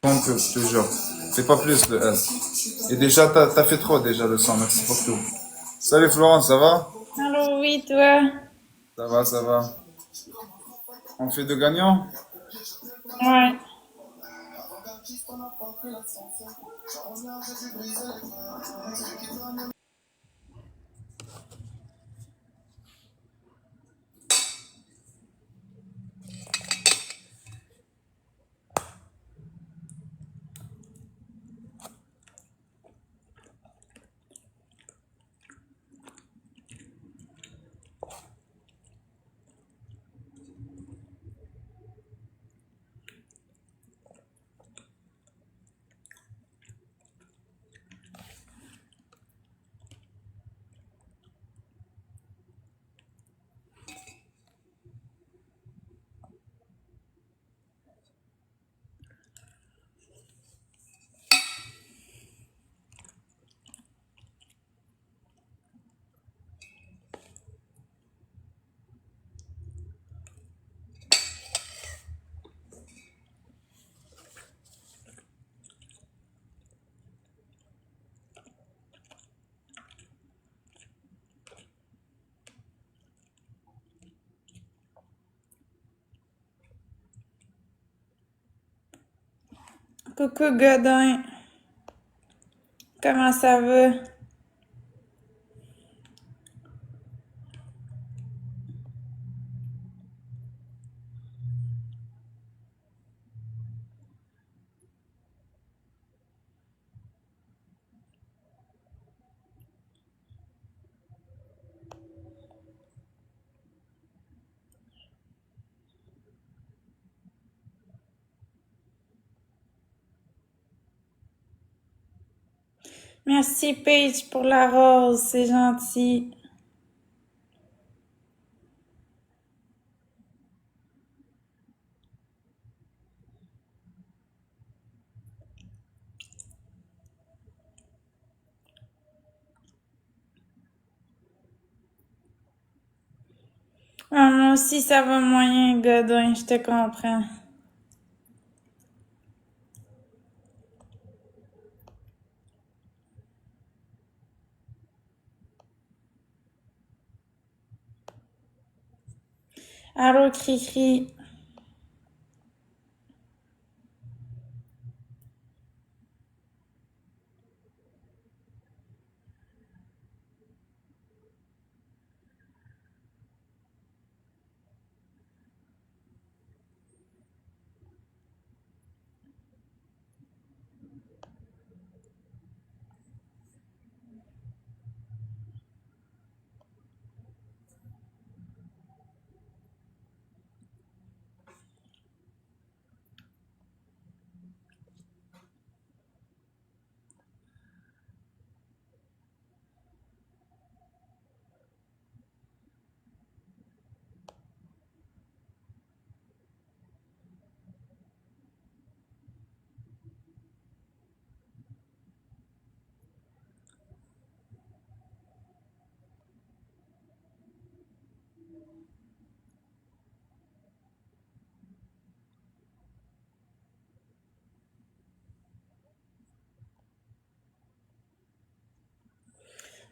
Tant que, je te jure. Fais pas plus de S. Et déjà, t'as fait trop déjà le sang. Merci pour tout. Salut Florence, ça va? Alors oui, toi. Ça va, ça va. On fait de gagnants? Ouais. Coucou Godin. Comment ça va? Merci Paige pour la rose, c'est gentil. Ah, moi aussi ça va moyen, Godin, je te comprends. Allô, Cricri.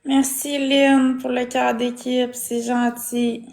Merci Lynn pour le cœur d'équipe, c'est gentil.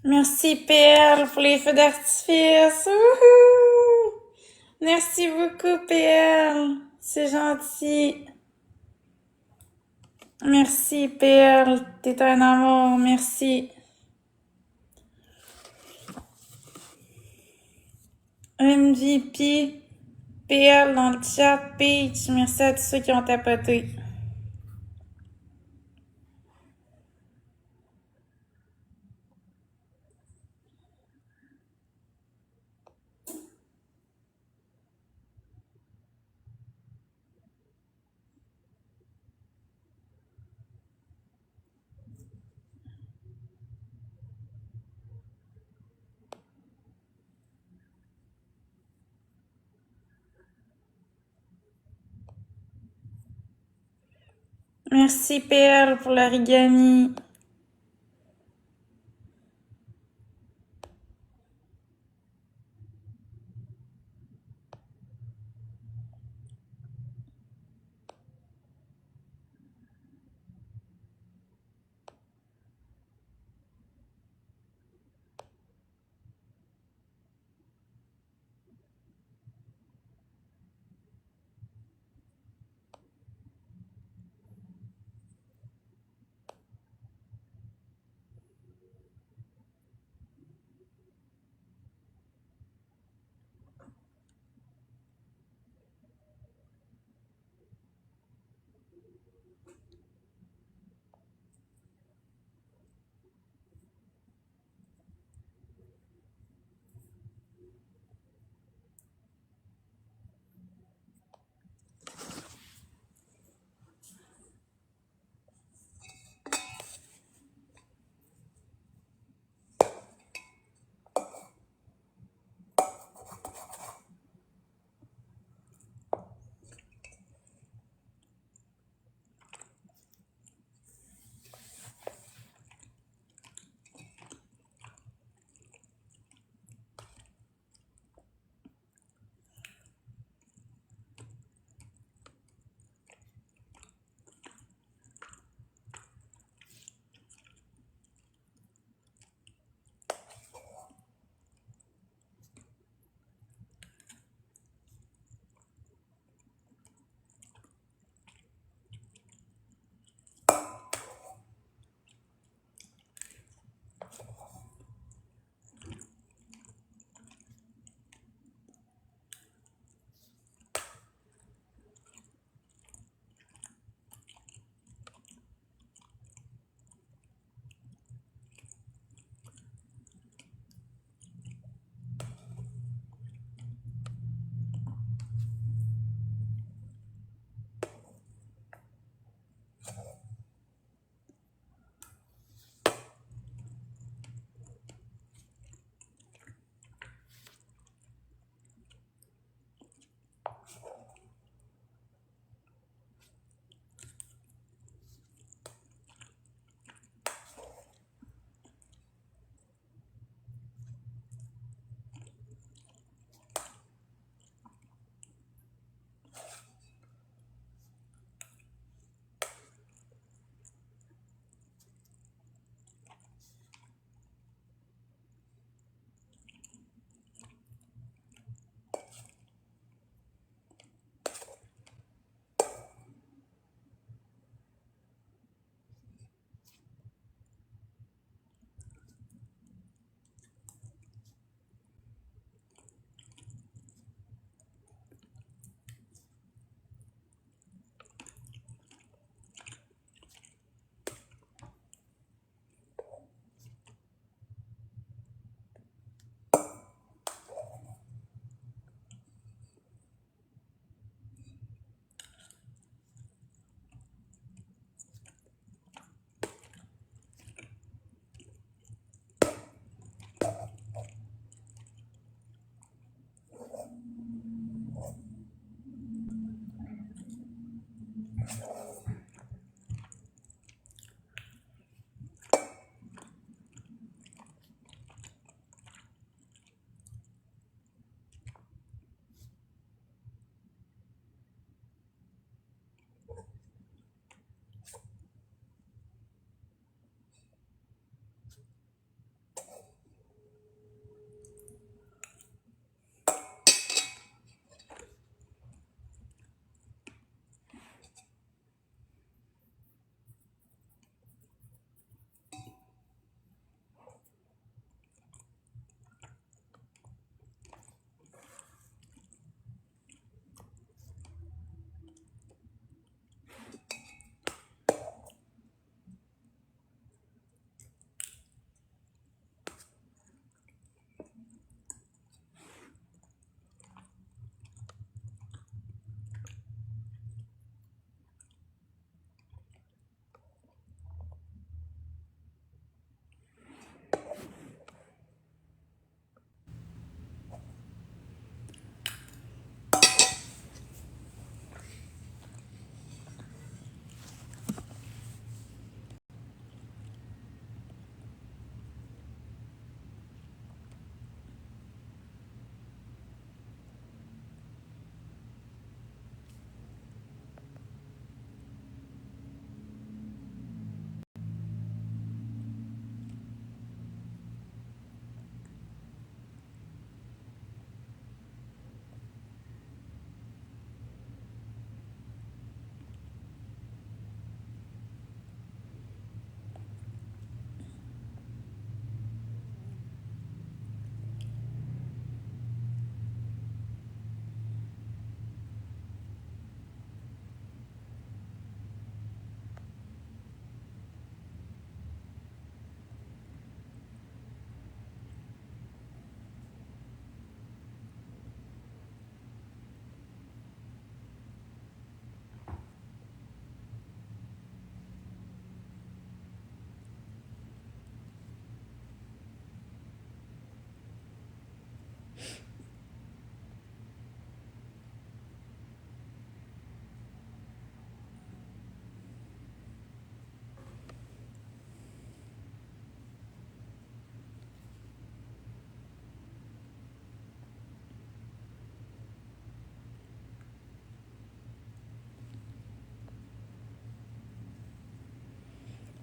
Merci PL pour les feux d'artifice. Wouhou! Merci beaucoup PL. C'est gentil. Merci PL. T'es un amour. Merci. MVP. PL dans le chat. Peach. Merci à tous ceux qui ont tapoté. Merci PL pour l'origami.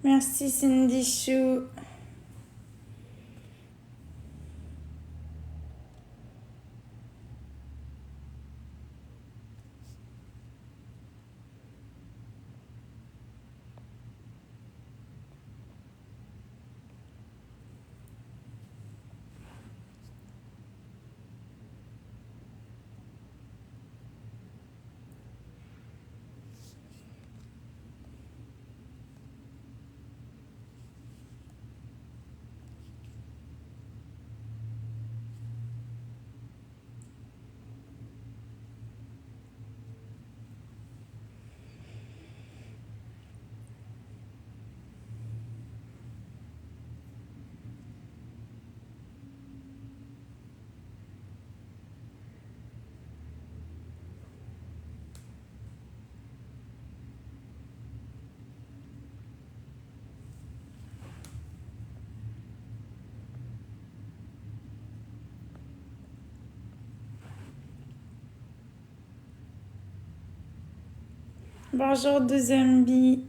Merci Cindy Chou. Bonjour deuxième bi.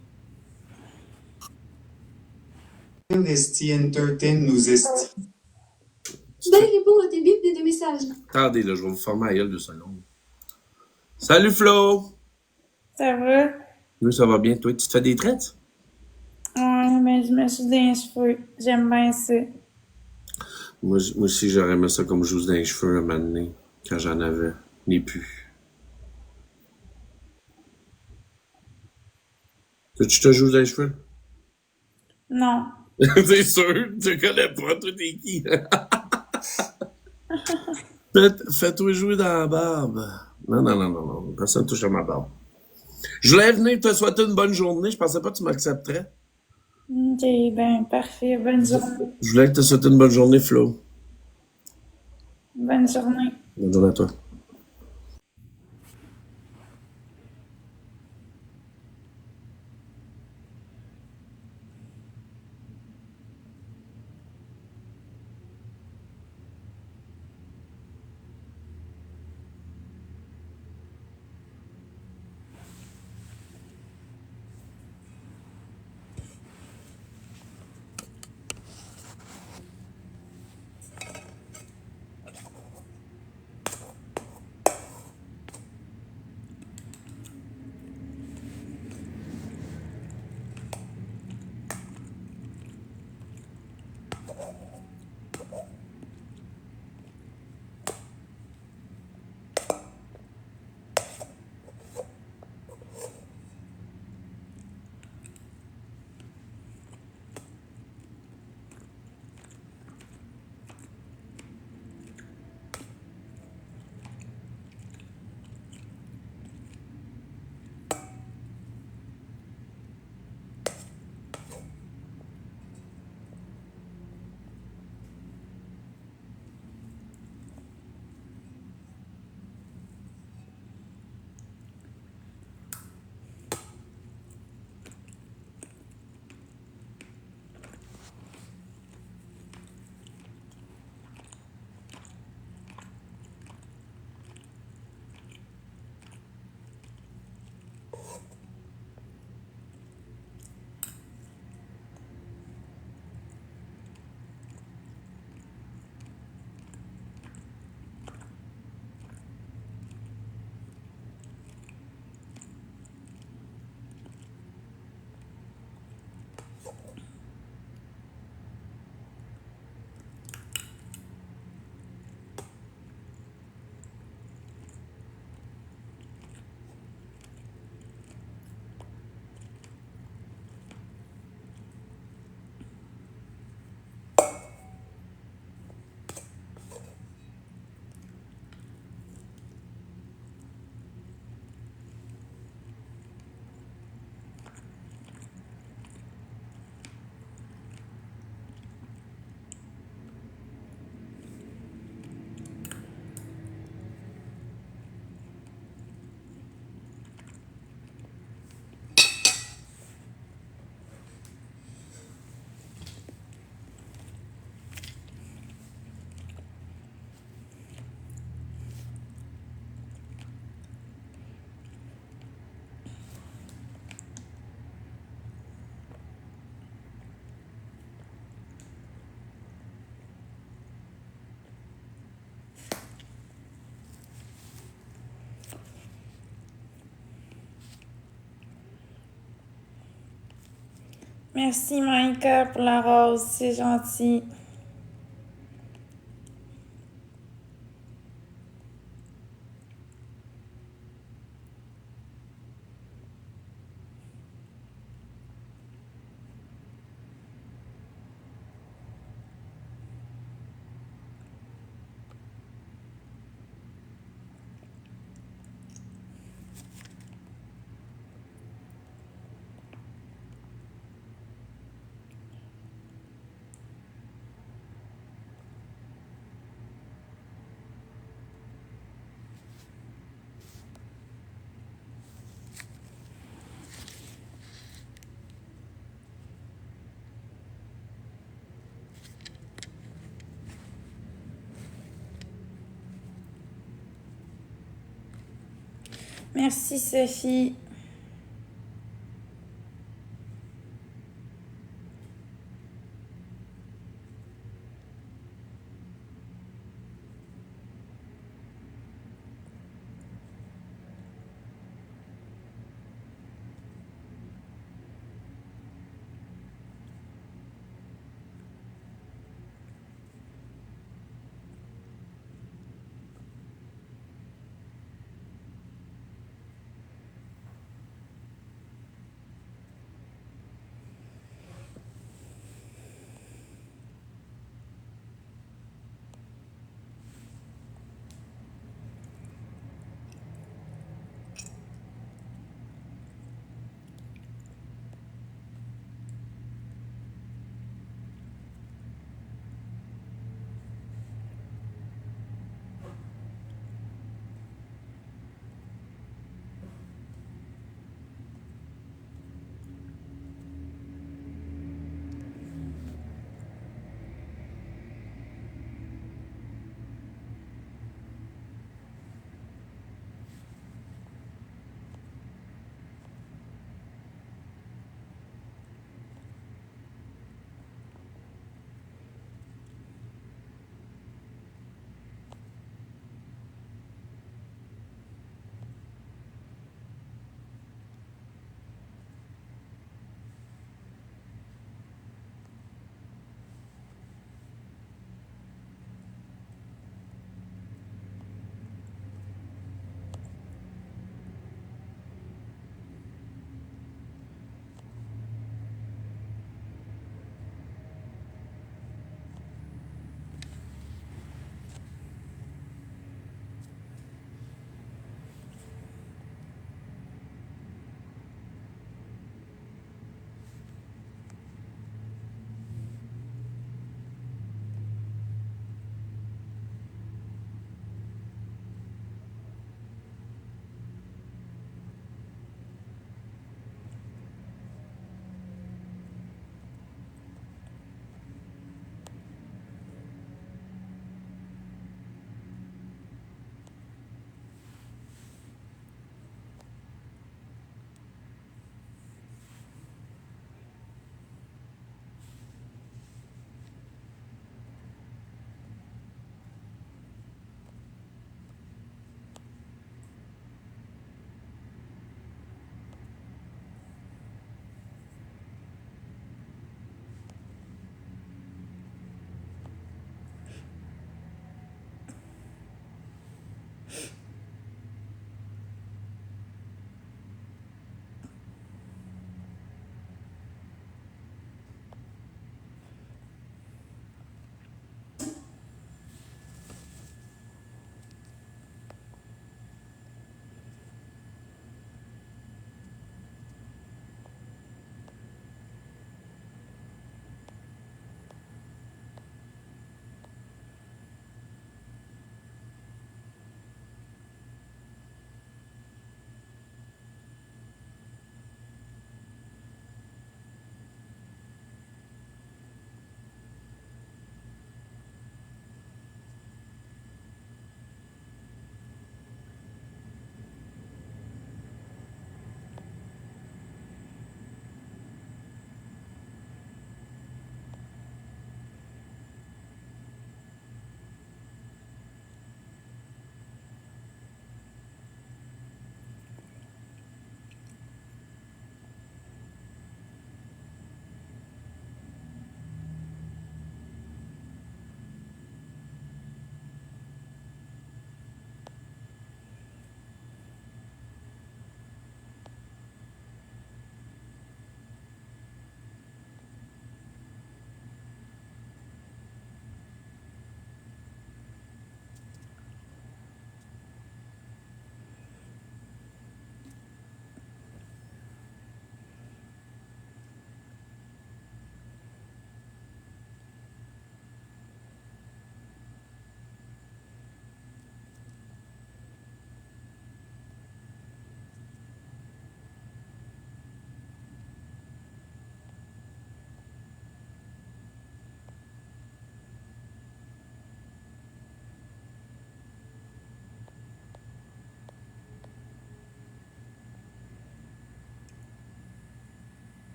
Esti Entertain nous esti. Tu dois répondre à tes bips de messages. Attendez, là, je vais vous former à gueule 2 secondes. Salut Flo! Ça va? Nous, ça va bien. Toi, tu te fais des traites? Ouais, mais je me suis dans les cheveux. J'aime bien ça. Moi aussi, j'aurais aimé ça comme jousse dans les cheveux un moment donné, quand j'en avais. Mais plus. Tu te joues dans les cheveux? Non. C'est sûr, tu connais pas, toi, t'es qui? Fais-toi jouer dans la barbe. Non. Personne touche à ma barbe. Je voulais venir te souhaiter une bonne journée. Je pensais pas que tu m'accepterais. Ok, ben parfait. Bonne journée. Je voulais te souhaiter une bonne journée, Flo. Bonne journée. Bonne journée à toi. Merci, Maïka, pour la rose. C'est gentil. Merci, Sophie.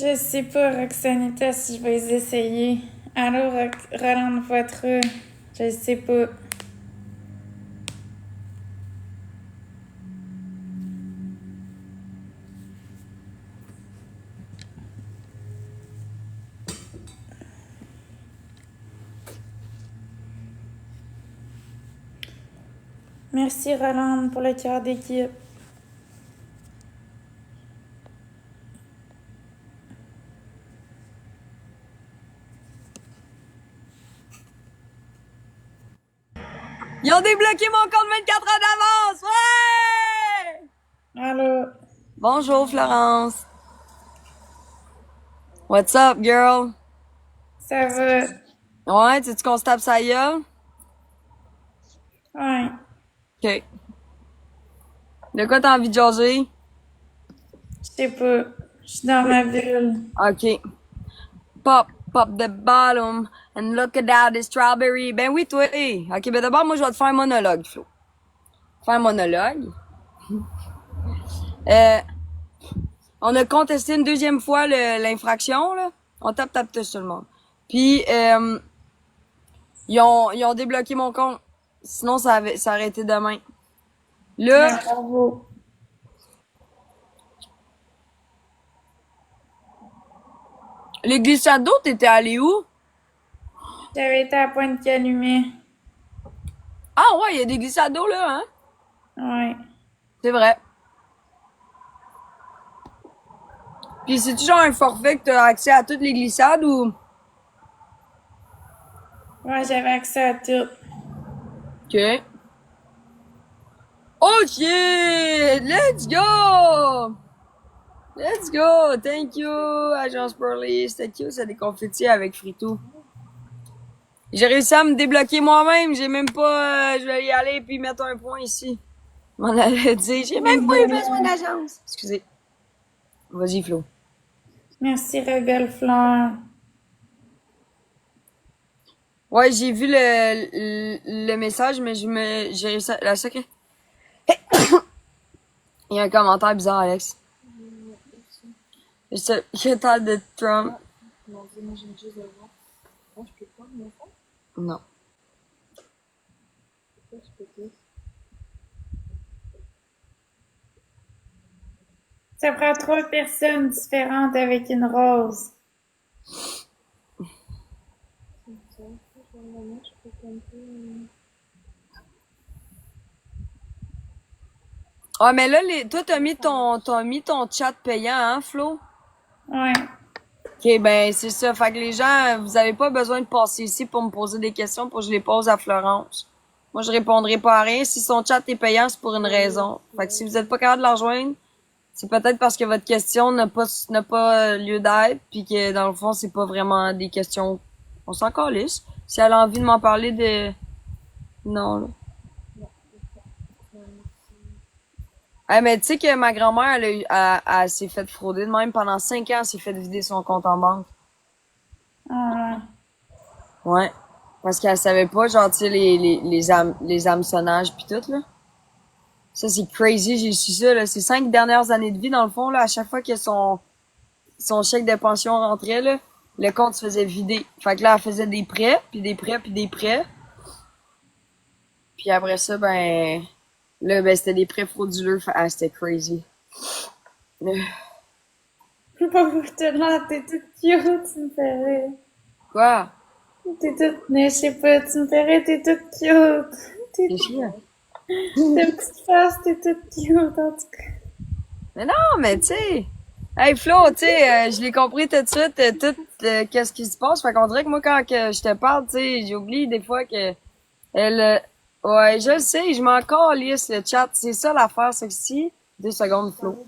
Je sais pas, Roxanita, si je vais les essayer. Allô, Roland Poitras. Je sais pas. Merci, Roland, pour le cœur d'équipe. Ils ont débloqué mon compte 24 heures d'avance! Ouais! Allô. Bonjour, Florence. What's up, girl? Ça va? Ouais, tu qu'on se tape sa gueule? Ouais. OK. De quoi t'as envie de jaser? Je sais pas. Je suis dans ma bulle. OK. Pop the bottom and look at that, the strawberry. Ben oui, toi. OK, ben d'abord, moi, je vais te faire un monologue, Flo. Faire un monologue. On a contesté une deuxième fois l'infraction, là. On tape tout le monde. Puis, ils ont débloqué mon compte. Sinon, ça aurait été demain. Là, Bravo. les glissades d'eau, t'étais allé où? J'avais été à Pointe-Calumet. Ah ouais, il y a des glissades d'eau, là, hein? Ouais. C'est vrai. Puis c'est-tu genre un forfait que t'as accès à toutes les glissades ou... Ouais, j'avais accès à tout. OK. OK! Let's go! Let's go! Thank you, Agence Pearly. C'était cute, ça, des confettis avec Frito. J'ai réussi à me débloquer moi-même. J'ai même pas... je vais y aller puis mettre un point ici. Je m'en allais dire, j'ai même pas eu besoin d'agence. Excusez. Vas-y, Flo. Merci, Rebelle Fleur. Ouais, j'ai vu le message, mais j'ai réussi à... La secret. Il y a un commentaire bizarre, Alex. Je parle de Trump. Non. Ça prend 3 personnes différentes avec une rose. Ah, mais là, toi, t'as mis ton chat payant, hein, Flo? Ouais. OK, ben, c'est ça. Fait que les gens, vous avez pas besoin de passer ici pour me poser des questions pour que je les pose à Florence. Moi, je répondrai pas à rien. Si son chat est payant, c'est pour une raison. Fait que si vous êtes pas capable de la rejoindre, c'est peut-être parce que votre question n'a pas lieu d'être, puis que dans le fond, c'est pas vraiment des questions. On s'en calisse. Si elle a envie de m'en parler de... Non, là. Ah, mais tu sais que ma grand-mère, elle s'est fait frauder de même. Pendant 5 ans, elle s'est fait vider son compte en banque. Ah, Ouais. Parce qu'elle savait pas, genre, tu sais, les hameçonnages pis tout, là. Ça, c'est crazy. J'ai su ça, là. Ces 5 dernières années de vie, dans le fond, là, à chaque fois que son chèque de pension rentrait, là, le compte se faisait vider. Fait que là, elle faisait des prêts, puis des prêts, puis des prêts. Puis après ça, ben... Là, ben, c'était des prêts frauduleux. Ah, c'était crazy. pauvre là, t'es toute cute, tu me fais rire. Quoi? T'es toute, mais je sais pas, tu me fais rire, t'es toute cute. T'es C'est chiant. t'as une petite face, t'es toute cute, en tout cas. Mais non, mais tu sais... Hey Flo, tu sais, je l'ai compris tout de suite, qu'est-ce qui se passe. Fait qu'on dirait que moi, quand que je te parle, tu sais, j'oublie des fois que... Ouais, je le sais, je m'en calisse le chat. C'est ça l'affaire, c'est que si... 2 secondes, Flo.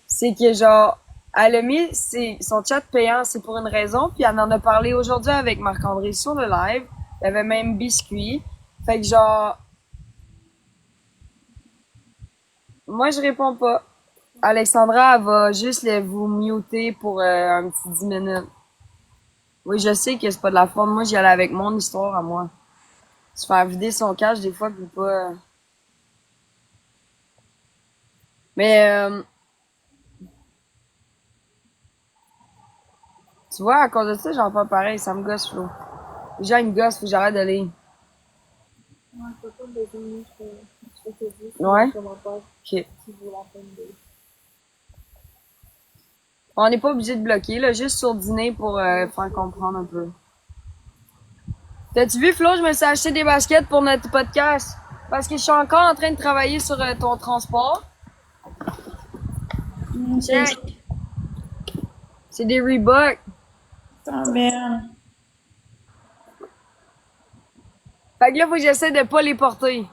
C'est que genre... Elle a mis son chat payant, c'est pour une raison, puis elle en a parlé aujourd'hui avec Marc-André sur le live. Il y avait même biscuit. Fait que genre... Moi, je réponds pas. Alexandra, elle va juste vous muter pour un petit 10 minutes. Oui, je sais que c'est pas de la faute. Moi, j'y allais avec mon histoire à moi. Se faire vider son cash, des fois, puis pas... Mais, Tu vois, à cause de ça, j'en fais pareil, ça me gosse, Flo. Les gens, ils me gossent, faut que j'arrête de lire. Ouais? Ok. On n'est pas obligé de bloquer, là, juste sur dîner pour faire comprendre un peu. T'as-tu vu, Flo, je me suis acheté des baskets pour notre podcast? Parce que je suis encore en train de travailler sur ton transport. Check. C'est des Reebok. Sont belles. Fait que là, faut que j'essaie de pas les porter.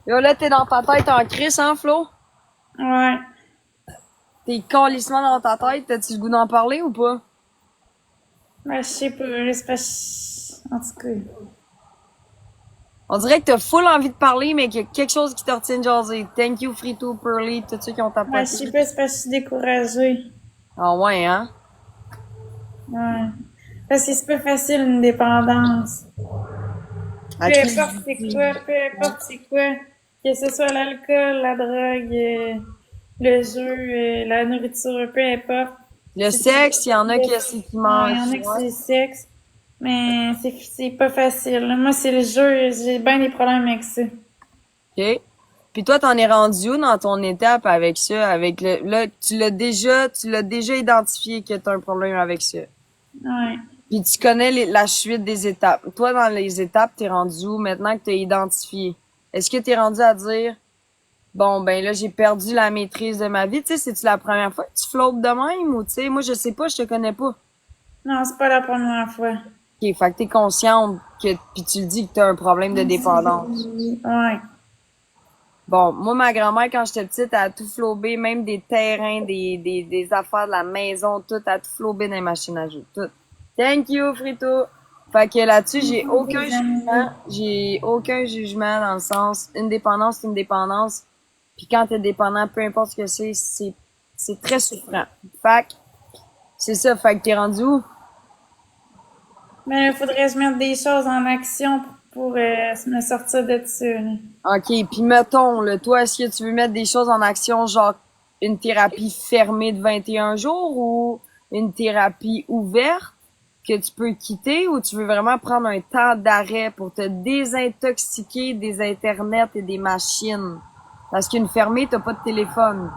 Yo, là, t'es dans ta tête en crise, hein, Flo? Ouais. T'es calissement dans ta tête. T'as-tu le goût d'en parler ou pas? Ben, je sais pas, c'est pas... En tout cas. On dirait que t'as full envie de parler, mais qu'il y a quelque chose qui te retient de jaser. Thank you, Frito, Pearly, tous ceux qui ont Ouais, tapé. je sais pas, c'est parce que je suis découragée. Ah ouais, hein? Ouais. Parce que c'est pas facile, une dépendance. Peu importe c'est quoi, que ce soit l'alcool, la drogue, le jeu, la nourriture, peu importe. Le sexe, il y en a qui c'est qui Il y mangent. en a que c'est le sexe, mais c'est pas facile. Moi, c'est le jeu, j'ai bien des problèmes avec ça. OK. Puis toi, t'en es rendu où dans ton étape avec ça? Avec là, tu l'as déjà identifié que t'as un problème avec ça. Ouais. Puis tu connais la suite des étapes. Toi, dans les étapes, t'es rendu où maintenant que t'as identifié? Est-ce que t'es rendu à dire, bon, ben là, j'ai perdu la maîtrise de ma vie? Tu sais, c'est-tu la première fois que tu flottes de même? Ou tu sais, moi, je sais pas, je te connais pas. Non, c'est pas la première fois. OK, fait que t'es consciente que, puis tu le dis que t'as un problème de dépendance. Ouais. Bon, moi, ma grand-mère, quand j'étais petite, elle a tout flobé, même des terrains, des affaires de la maison, tout, elle a tout flobé dans les machines à jouer, tout. Thank you, Frito! Fait que là-dessus, j'ai aucun jugement dans le sens, une dépendance, c'est une dépendance. Puis quand t'es dépendant, peu importe ce que c'est très souffrant. Fait que, c'est ça, fait que t'es rendu où? Mais il faudrait que je mette des choses en action pour me sortir de ça, là. OK, puis mettons, là, toi, est-ce que tu veux mettre des choses en action, genre une thérapie fermée de 21 jours ou une thérapie ouverte que tu peux quitter ou tu veux vraiment prendre un temps d'arrêt pour te désintoxiquer des internets et des machines? Parce qu'une fermée, t'as pas de téléphone.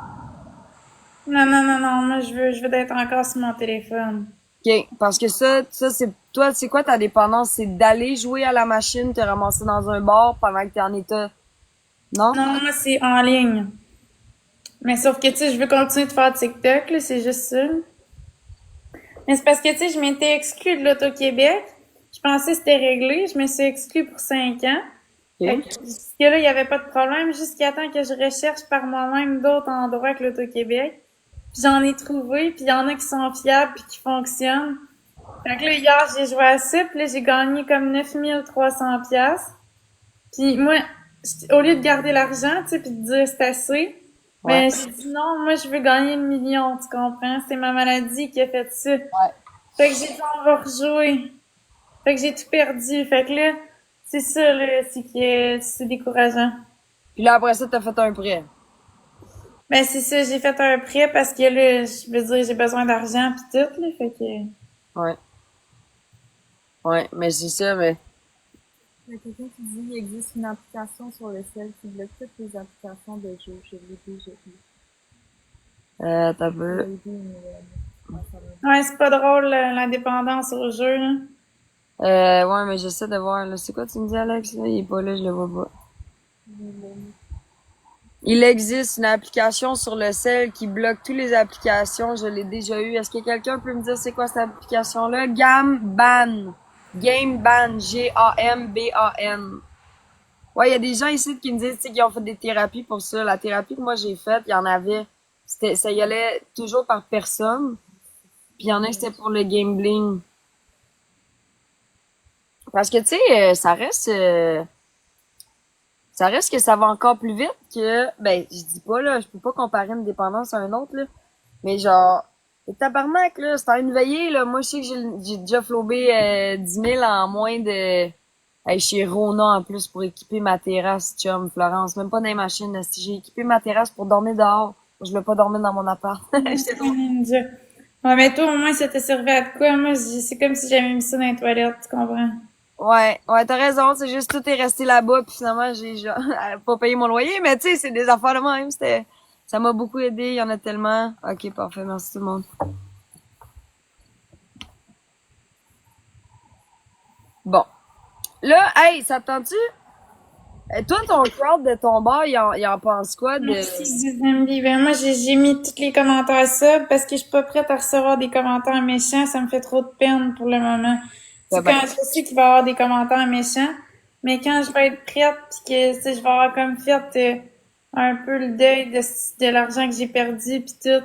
Non, moi, je veux être encore sur mon téléphone. OK, parce que ça, c'est, toi, c'est quoi ta dépendance? C'est d'aller jouer à la machine, te ramasser dans un bar pendant que t'es en état, non? Non, moi, c'est en ligne. Mais sauf que, tu sais, je veux continuer de faire TikTok, là, c'est juste ça. Mais c'est parce que, tu sais, je m'étais exclue de l'Auto-Québec. Je pensais que c'était réglé. Je me suis exclue pour 5 ans. OK. Fait que jusque-là, il n'y avait pas de problème, jusqu'à temps que je recherche par moi-même d'autres endroits que l'Auto-Québec. Puis j'en ai trouvé, puis il y en a qui sont fiables puis qui fonctionnent. Fait que là, hier, j'ai joué à ça, puis là, j'ai gagné comme 9300 piastres. Puis moi, au lieu de garder l'argent, tu sais, puis de dire c'est assez, ben, j'ai dit non, moi, je veux gagner 1 million, tu comprends? C'est ma maladie qui a fait ça. Fait que j'ai dit, on va rejouer. Fait que j'ai tout perdu. Fait que là, c'est ça, là, c'est décourageant. Puis là, après ça, t'as fait un prêt. Ben, c'est ça, j'ai fait un prêt parce que là, je veux dire, j'ai besoin d'argent pis tout, là, fait que... Ouais. Ouais, mais c'est ça, mais... Il y a quelqu'un qui dit qu'il existe une application sur le ciel qui bloque toutes les applications de jeu. Je l'ai déjà vu. T'as vu. Ouais, c'est pas drôle, la dépendance au jeu, là. Ouais, mais j'essaie de voir, là. C'est quoi tu me dis, Alex? Là, il est pas là, je le vois pas. Il existe une application sur le cell qui bloque toutes les applications. Je l'ai déjà eu. Est-ce que quelqu'un peut me dire c'est quoi cette application-là? Gamban. Gameban. Gamban. Ouais, il y a des gens ici qui me disent, tu sais, qu'ils ont fait des thérapies pour ça. La thérapie que moi j'ai faite, il y en avait, ça y allait toujours par personne. Puis il y en a qui c'était pour le gambling. Parce que, tu sais, ça reste que ça va encore plus vite que, ben, je dis pas, là, je peux pas comparer une dépendance à une autre, là. Mais genre, le tabarnak, là, c'est à une veillée, là. Moi, je sais que j'ai déjà flobé 10 000 en moins de Hey, chez Rona, en plus, pour équiper ma terrasse, chum, Florence. Même pas dans les machines, esti. J'ai équipé ma terrasse pour dormir dehors. Je veux pas dormir dans mon appart. J'étais trop... Ninja. Ouais, mais toi, au moins, ça t'a servi à de quoi? Moi, c'est comme si j'avais mis ça dans les toilettes, tu comprends? Ouais, t'as raison. C'est juste tout est resté là-bas, puis finalement, j'ai genre, pas payé mon loyer. Mais tu sais, c'est des affaires de même. Ça m'a beaucoup aidé. Il y en a tellement. Ok, parfait. Merci tout le monde. Bon. Là, hey, ça te tente-tu? Toi, ton crowd de ton bar, il en pense quoi de... Merci, Zizambi. Ben, moi, j'ai mis tous les commentaires sub parce que je suis pas prête à recevoir des commentaires méchants. Ça me fait trop de peine pour le moment. Ben, C'est quand je sais qu'il va y avoir des commentaires méchants, mais quand je vais être prête pis que, tu sais, je vais avoir comme fait un peu le deuil de l'argent que j'ai perdu pis tout,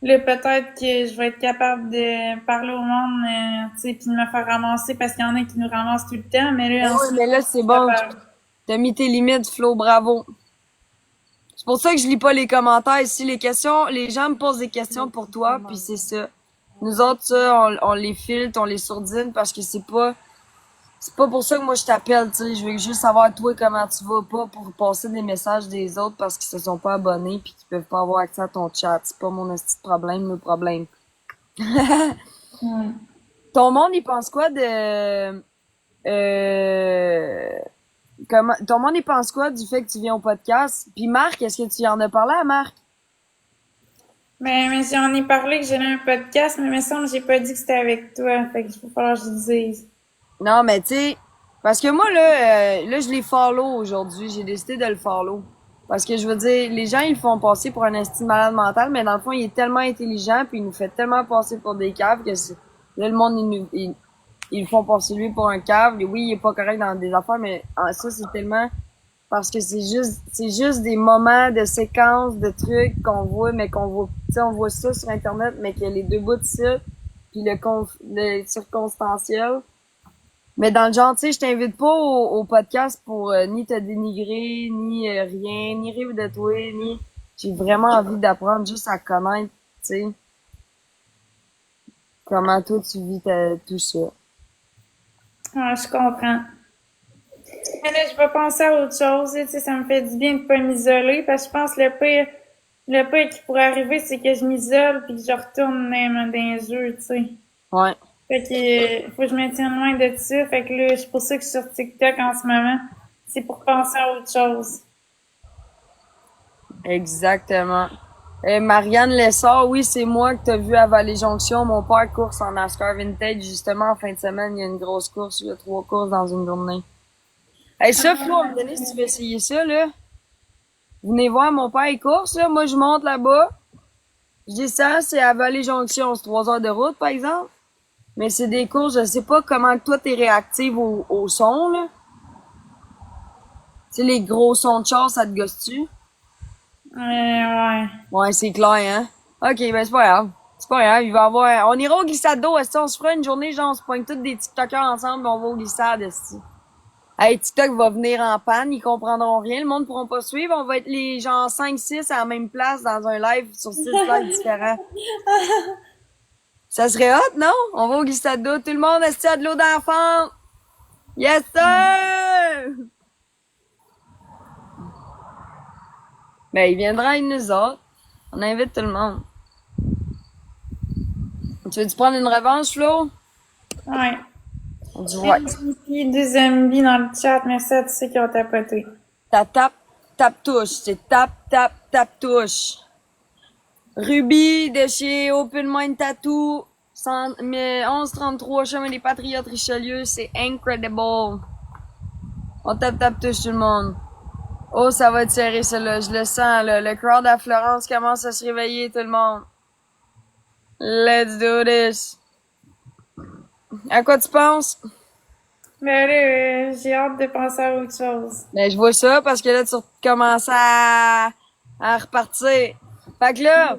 là, peut-être que je vais être capable de parler au monde, tu sais, pis de me faire ramasser parce qu'il y en a qui nous ramassent tout le temps, mais là, Ouais, ensuite, mais là, c'est bon. capable. T'as mis tes limites, Flo, bravo. C'est pour ça que je lis pas les commentaires ici. Les questions, les gens me posent des questions pour toi, puis c'est ça. Nous autres, ça, on les filtre, on les sourdine parce que c'est pas pour ça que moi je t'appelle, tu sais. Je veux juste savoir toi comment tu vas, pas pour passer des messages des autres parce qu'ils se sont pas abonnés puis qu'ils peuvent pas avoir accès à ton chat. C'est pas mon esti de problème, le problème. Ton monde, il pense quoi de, ton monde, il pense quoi du fait que tu viens au podcast? Puis Marc, est-ce que tu y en as parlé à Marc? Ben, mais j'en ai parlé que j'allais un podcast, mais il me semble que j'ai pas dit que c'était avec toi. Fait qu'il va falloir que je le dise. Non, mais tu sais, parce que moi, là, je les follow aujourd'hui. J'ai décidé de le follow. Parce que je veux dire, les gens, ils le font passer pour un esti de malade mental, mais dans le fond, il est tellement intelligent, puis il nous fait tellement passer pour des caves que là, le monde, ils le font passer lui pour un cave. Et oui, il est pas correct dans des affaires, mais ça, c'est tellement... Parce que c'est juste des moments de séquences, de trucs qu'on voit, mais qu'on voit, tu sais, on voit ça sur Internet, mais qu'il y a les deux bouts de ça, puis le circonstanciel. Mais dans le genre, tu sais, je t'invite pas au podcast pour ni te dénigrer, ni rien, ni rire de toi, ni... J'ai vraiment envie d'apprendre juste à connaître, tu sais, comment toi tu vis tout ça. Ah, je comprends. Mais là, je vais penser à autre chose, tu sais, ça me fait du bien de pas m'isoler, parce que je pense que le pire qui pourrait arriver, c'est que je m'isole puis que je retourne dans les jeux, tu sais. Ouais. Fait que, faut que je me tienne loin de ça. Fait que là, c'est pour ça que je suis sur TikTok en ce moment. C'est pour penser à autre chose. Exactement. Marianne Lessard, oui, c'est moi que t'as vu à Vallée-Jonction. Mon père course en NASCAR Vintage. Justement, en fin de semaine, il y a une grosse course. Il y a 3 courses dans une journée. Hey, ça, Flo, à me donner si tu veux essayer ça, là. Venez voir mon père, il course, là. Moi, je monte là-bas. Je descends, c'est à Vallée-Jonction. C'est 3 heures de route, par exemple. Mais c'est des courses, je sais pas comment toi t'es réactive au son, là. Tu sais, les gros sons de char, ça te gosse-tu? Ouais. Ouais, c'est clair, hein? Ok, ben c'est pas grave. C'est pas grave, il va y avoir... On ira au glissade d'eau, est-ce qu'on se fera une journée, genre, on se pointe tous des TikTokers ensemble, on va au glissade, est-ce. Hey, TikTok va venir en panne, ils comprendront rien, le monde pourra pas suivre, on va être les genre 5-6 à la même place dans un live sur 6 lives différents. Ça serait hot, non? On va au glissade d'eau, tout le monde est à de l'eau d'enfant. Yes, sir! Ben, il viendra avec nous autres. On invite tout le monde. Tu veux-tu prendre une revanche, Flo? Ouais. On dit ouais. Il y a des zombies dans le chat. Merci à tous ceux qui ont tapoté. Tape, touche. C'est tape, touche. Ruby de chez Open Mind Tattoo. 1133 Chemin des Patriotes Richelieu. C'est incredible. On tape, touche tout le monde. Oh, ça va être serré, celle-là. Je le sens, là. Le crowd à Florence commence à se réveiller, tout le monde. Let's do this. À quoi tu penses? Mais là, j'ai hâte de penser à autre chose. Ben, je vois ça parce que là, tu commences à repartir. Fait que là...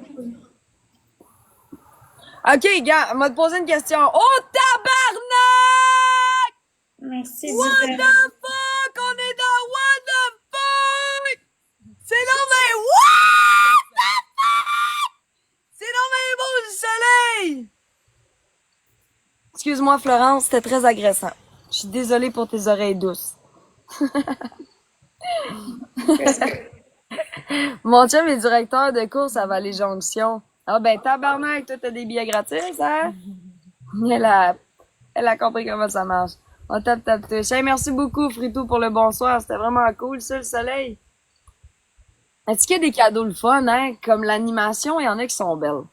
OK, gars, on va te poser une question. Oh, tabarnak! Merci, What Zizambi. the fuck? On est dans what the fuck? C'est normal. What the fuck? C'est normal beau du soleil! Excuse-moi, Florence, c'était très agressant. Je suis désolée pour tes oreilles douces. Mon chum est directeur de course à Vallée-Jonction. Ah ben, tabarnak, toi, t'as des billets gratis, hein? Elle a compris comment ça marche. On tape touche. Hey, merci beaucoup, Frito, pour le bonsoir. C'était vraiment cool, ça, le soleil. Est-ce qu'il y a des cadeaux le fun, hein? Comme l'animation, il y en a qui sont belles.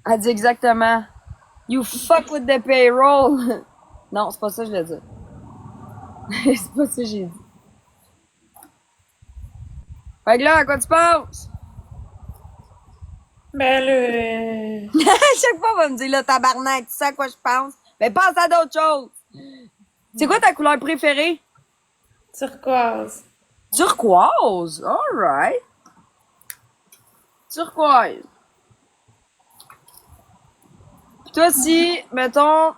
Elle dit exactement. You fuck with the payroll. Non, c'est pas ça que je l'ai dit. C'est pas ça que j'ai dit. Fait que là, à quoi tu penses? Ben là, Chaque fois, on va me dire, là, tabarnak, tu sais à quoi je pense? Mais pense à d'autres choses. C'est quoi ta couleur préférée? turquoise. Turquoise. Alright. Turquoise. Pis toi, si, mettons,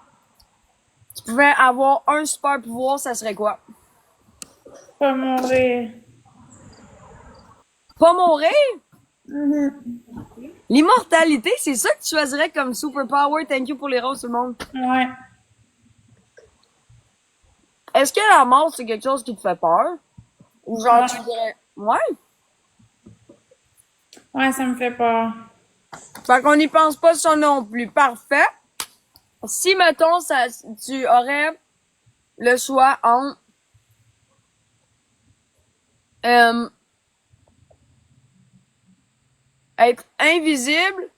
tu pouvais avoir un super pouvoir, ça serait quoi? Pas mourir. Pas mourir? Mhm. L'immortalité, c'est ça que tu choisirais comme superpower. Thank you pour les roses, tout le monde. Ouais. Est-ce que la mort, c'est quelque chose qui te fait peur? Ou genre, tu dirais, ouais? Ouais, ça me fait peur. Fait qu'on n'y pense pas ça non plus. Parfait. Si, mettons, tu aurais le choix entre être invisible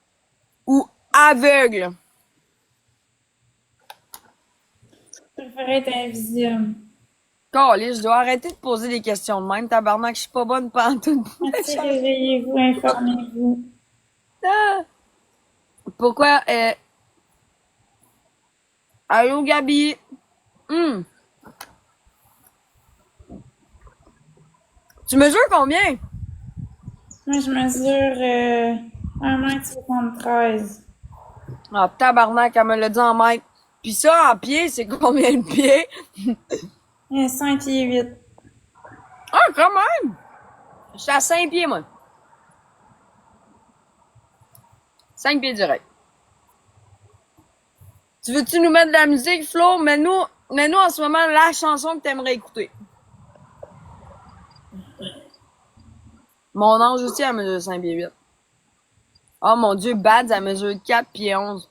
ou aveugle. Je préférais être invisible. Caliste, je dois arrêter de poser des questions de même. Tabarnak, je suis pas bonne pantoute. Merci, réveillez-vous, informez-vous. Ah. Pourquoi, allô, Gabi? Tu mesures combien? Moi, je mesure 1m73. Ah, tabarnak, elle me l'a dit en mètres. Pis ça, en pied, c'est combien de pieds? 5 pieds 8. Ah, quand même! Je suis à 5 pieds, moi. 5 pieds direct. Tu veux-tu nous mettre de la musique, Flo? Mets-nous en ce moment la chanson que t'aimerais écouter. Mon ange aussi, elle mesure 5 pieds 8. Oh mon Dieu, Bads, elle mesure 4 pieds 11.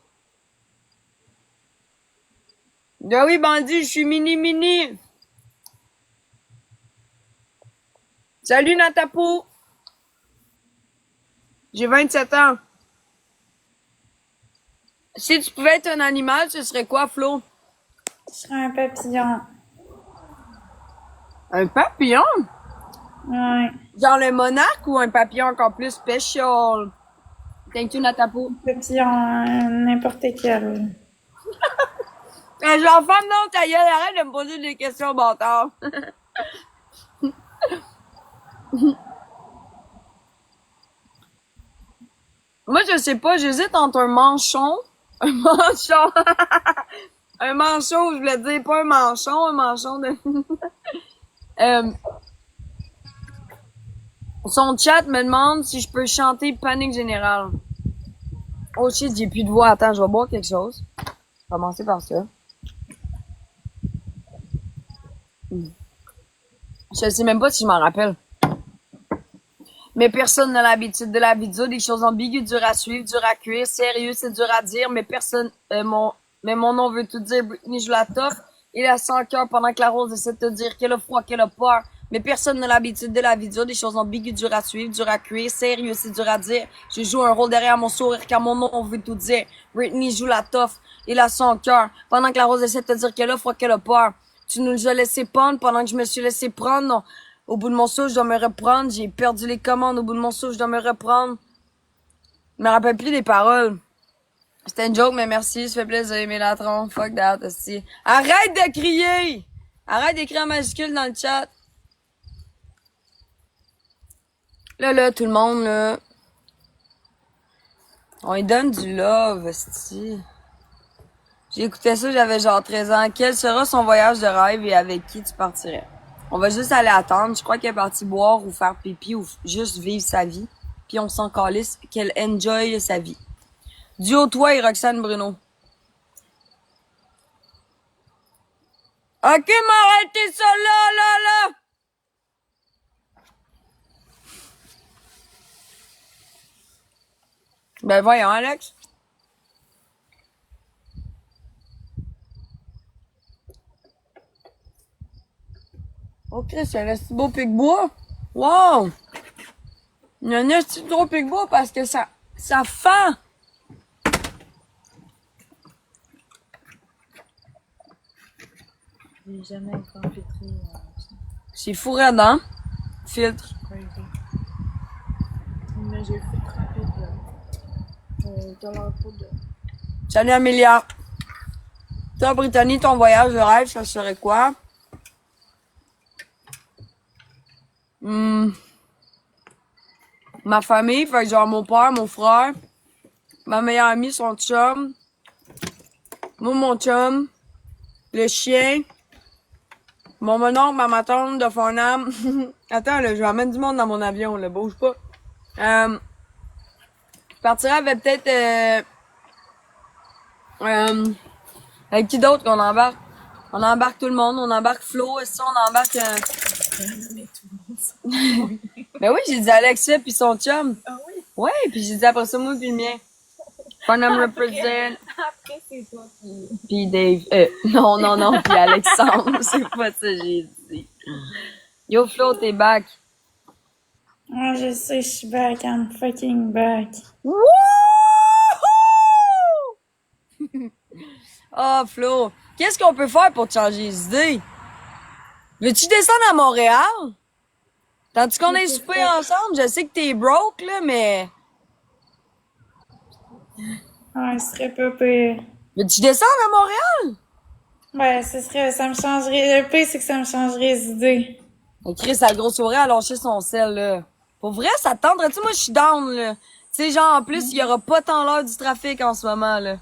Ben oui, bandit, je suis mini. Salut, Natapou. J'ai 27 ans. Si tu pouvais être un animal, ce serait quoi, Flo? Je serais un papillon. Un papillon? Ouais. Genre le monarque ou un papillon encore plus special? Thank you, Natapou. Papillon, n'importe quel. Genre, femme, non, ta gueule, arrête de me poser des questions, bâtard. Moi, je sais pas, j'hésite entre un manchon, un manchon je voulais dire, pas un manchon de... Son chat me demande si je peux chanter Panique Générale. Oh shit, j'ai plus de voix. Attends, je vais boire quelque chose. Commencer par ça. Je sais même pas si je m'en rappelle. Mais personne n'a l'habitude de la vidéo, des choses ambiguës, dures à suivre, dures à cuire, sérieux, c'est dur à dire, mais personne, mon nom veut tout dire, Britney, je la toffe, il a 100 cœurs pendant que la rose essaie de te dire qu'elle a froid, qu'elle a peur. Mais personne n'a l'habitude de la vidéo, des choses ambiguës, dures à suivre, dures à cuire, sérieux, c'est dur à dire. Je joue un rôle derrière mon sourire car mon nom veut tout dire. Britney joue la toffe, il a 100 cœurs pendant que la rose essaie de te dire qu'elle a froid, qu'elle a peur. Tu nous as laissé prendre pendant que je me suis laissé prendre, non. Au bout de mon souffle, je dois me reprendre. J'ai perdu les commandes. Au bout de mon souffle, je dois me reprendre. Je me rappelle plus des paroles. C'était une joke, mais merci. Ça fait plaisir, Mélatron. Fuck that, aussi. Arrête de crier! Arrête d'écrire en majuscule dans le chat. Là, tout le monde, là. On lui donne du love, esti. J'ai écouté ça, j'avais genre 13 ans. Quel sera son voyage de rêve et avec qui tu partirais? On va juste aller attendre. Je crois qu'elle est partie boire ou faire pipi ou juste vivre sa vie. Puis on s'en calisse qu'elle enjoy sa vie. Duo toi et Roxane Bruno. Ok, m'arrêtez ça là! Ben voyons, Alex. Oh Chris, il y a un petit beau pic-bois. Wow! Il y a un petit gros pic-bois parce que ça fend. J'ai jamais encore filtré. C'est fou raide, hein? Filtre. Mais j'ai fait rapide. T'as l'air pas de. Salut Amélia. Toi, Brittany, ton voyage de rêve, ça serait quoi? Ma famille, fait que genre mon père, mon frère, ma meilleure amie, son chum, moi, mon chum, le chien, mon mononcle, ma tante de Farnham. Attends, là, je vais amener du monde dans mon avion, là, bouge pas. Je partirais avec peut-être... avec qui d'autre qu'on embarque? On embarque tout le monde, on embarque Flo, et ça, on embarque... Ben oui, j'ai dit Alexia puis son chum. Ah oui? Ouais, puis j'ai dit après ça, moi puis le mien. Farnham represent. Après, c'est toi qui. Puis Dave. Non, puis Alexandre. C'est pas ça que j'ai dit. Yo, Flo, t'es back. Ah, je sais, je suis back, I'm fucking back. Wouhou! Oh, Flo. Qu'est-ce qu'on peut faire pour te changer les idées? Veux-tu descendre à Montréal? Tandis qu'on est soupé ensemble, je sais que t'es broke, là, mais... Ouais, ce serait pas pire. Veux-tu descendre à Montréal? Ouais, ça me changerait, le pire, c'est que ça me changerait les idées. Et Chris, la grosse soirée, a lâché son sel, là. Pour vrai, ça te tenterait-tu? Moi, je suis down, là. Tu sais, genre, en plus, il y aura pas tant l'heure du trafic en ce moment, là.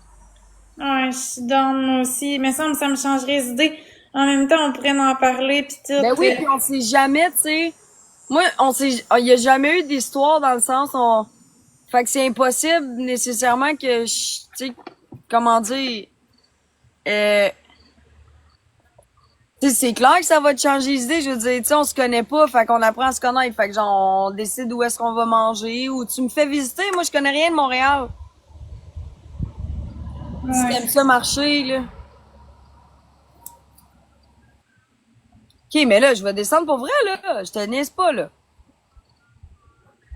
Ouais, je suis down, moi aussi. Mais ça me changerait les idées. En même temps, on pourrait en parler, pis tout. Ben oui, pis on sait jamais, tu sais. Moi, il y a jamais eu d'histoire dans le sens, fait que c'est impossible, nécessairement, que, tu sais, comment dire, tu sais, c'est clair que ça va te changer les idées. Je veux dire, tu sais, on se connaît pas, fait qu'on apprend à se connaître. Fait que genre, on décide où est-ce qu'on va manger, ou tu me fais visiter. Moi, je connais rien de Montréal. Ouais. Si t'aimes ça marcher, là. Ok, mais là, je vais descendre pour vrai, là. Je te niaise pas, là.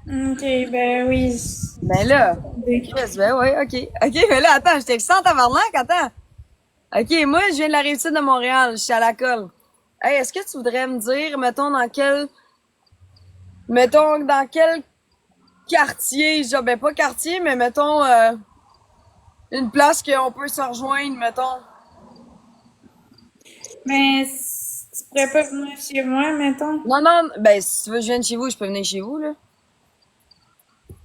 Ok, ben oui. Ben là. Chris, ben ouais, ok. Ok, mais là, attends, je t'excite en tabarnak, attends. Ok, moi, je viens de la Rive-Sud de Montréal, je suis à la colle. Hey, est-ce que tu voudrais me dire, mettons, dans quel quartier, genre, ben pas quartier, mais mettons, une place qu'on peut se rejoindre, mettons. Mais tu pourrais pas venir chez moi, mettons? Non, ben si tu veux que je vienne chez vous, je peux venir chez vous, là.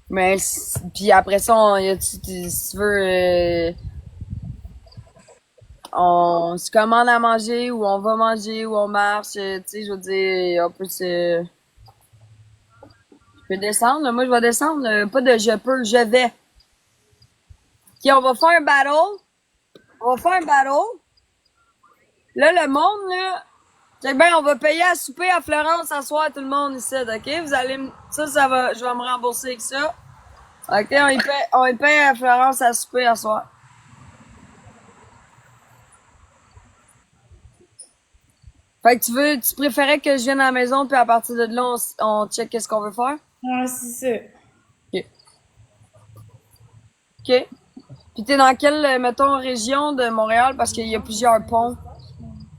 Mais, puis après ça, si tu veux, on se commande à manger, ou on va manger, ou on marche, tu sais, je veux dire, on peut se... Je peux descendre, là. Moi, je vais descendre, pas de je peux, je vais. Ok, on va faire un battle. Là, le monde, là, c'est bien, on va payer à souper à Florence ce soir, tout le monde ici, ok? Vous allez ça va, je vais me rembourser avec ça. Ok, on y paye à Florence à souper à soir. Fait que tu préférais que je vienne à la maison, puis à partir de là, on check qu'est-ce qu'on veut faire? Ouais, c'est ça. Ok. Puis t'es dans quelle, mettons, région de Montréal? Parce qu'il y a plusieurs ponts.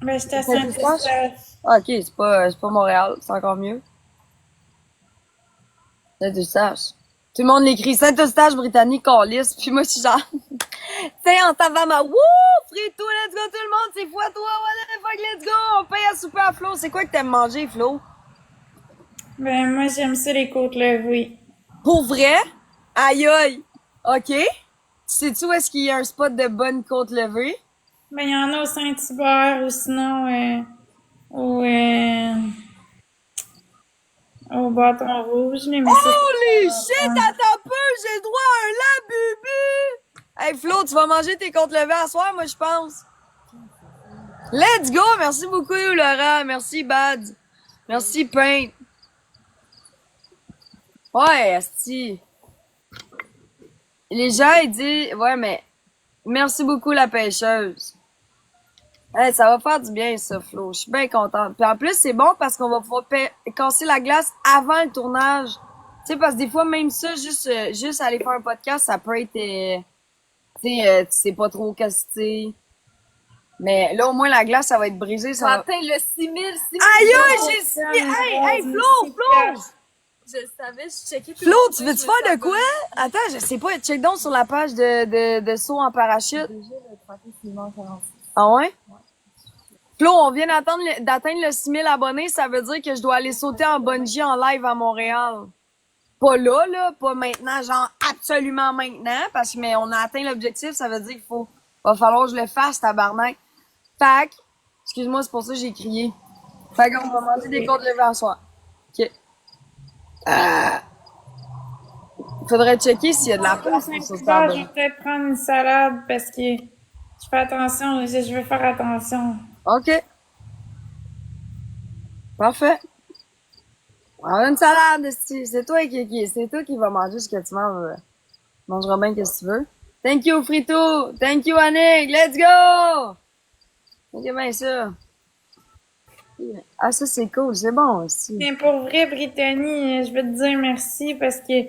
Ben, j'étais à Saint-Eustache? Saint-Eustache. Ah, ok, c'est pas Montréal, c'est encore mieux. Saint-Eustache. Tout le monde l'écrit Saint-Eustache, Britannique, Callis, puis moi, je suis genre, t'sais, en Tavama, wouh, frito, let's go, tout le monde, c'est fois toi, what the fuck, let's go, on paye à souper à Flo. C'est quoi que t'aimes manger, Flo? Ben, moi, j'aime ça, les côtes levées. Pour vrai? Aïe aïe. Ok. Sais-tu où est-ce qu'il y a un spot de bonne côte levée? Ben, il y en a au Saint-Hubert, ou sinon, au Bâton Rouge, mais ça, Holy shit, attends peu, j'ai le droit à un lait, bubu! Hey Flo, tu vas manger tes côtes levées à soir, moi je pense. Let's go! Merci beaucoup, Laurent. Merci, Bad. Merci, Pain. Ouais, asti. Les gens, ils disent, ouais, mais merci beaucoup, la pêcheuse. Hey, ça va faire du bien, ça, Flo. Je suis bien contente. Puis en plus, c'est bon parce qu'on va pouvoir casser la glace avant le tournage. Tu sais, parce que des fois, même ça, juste aller faire un podcast, ça peut être, tu sais, tu sais pas trop qu'est-ce que c'est. Mais là, au moins, la glace, ça va être brisée. Ça On va... atteint le 6000. Aïe, aïe, j'ai 6000! Hey, Flo! Je le savais, je checkais tout Flo, le temps, tu veux-tu je faire le de quoi? savais. Attends, je sais pas. Check donc sur la page de saut en parachute. Déjà, le trophée Simon 46. Ah ouais? Flo, on vient d'atteindre le 6000 abonnés. Ça veut dire que je dois aller sauter en bungee en live à Montréal. Pas là, pas maintenant, genre absolument maintenant, mais on a atteint l'objectif, ça veut dire va falloir que je le fasse, tabarnak. Fac, excuse-moi, c'est pour ça que j'ai crié. Fait qu'on va manger des côtes levées en soir. Ok. Faudrait checker s'il y a de la place pour ça. Je vais peut-être prendre une salade parce que je fais attention, je veux faire attention. Ok. Parfait. On a une salade, c'est toi qui va manger ce que tu manges. Mangeras bien qu'est-ce que tu veux. Thank you, Frito. Thank you, Annick. Let's go! Ok, bien ça. Ah, ça, c'est cool. C'est bon aussi. Mais pour vrai, Brittany, je veux te dire merci parce que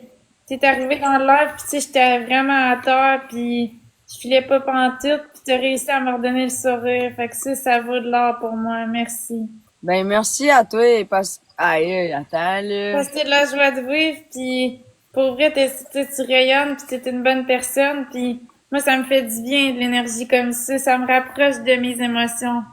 t'es arrivé dans le live pis tu sais, j'étais vraiment à terre pis je filais pas pantoute pis t'as réussi à me redonner le sourire. Fait que ça vaut de l'or pour moi. Merci. Ben, merci à toi parce que... Aïe, attends, là. Parce que t'es de la joie de vivre pis pour vrai, tu rayonnes pis t'es une bonne personne pis moi, ça me fait du bien de l'énergie comme ça me rapproche de mes émotions.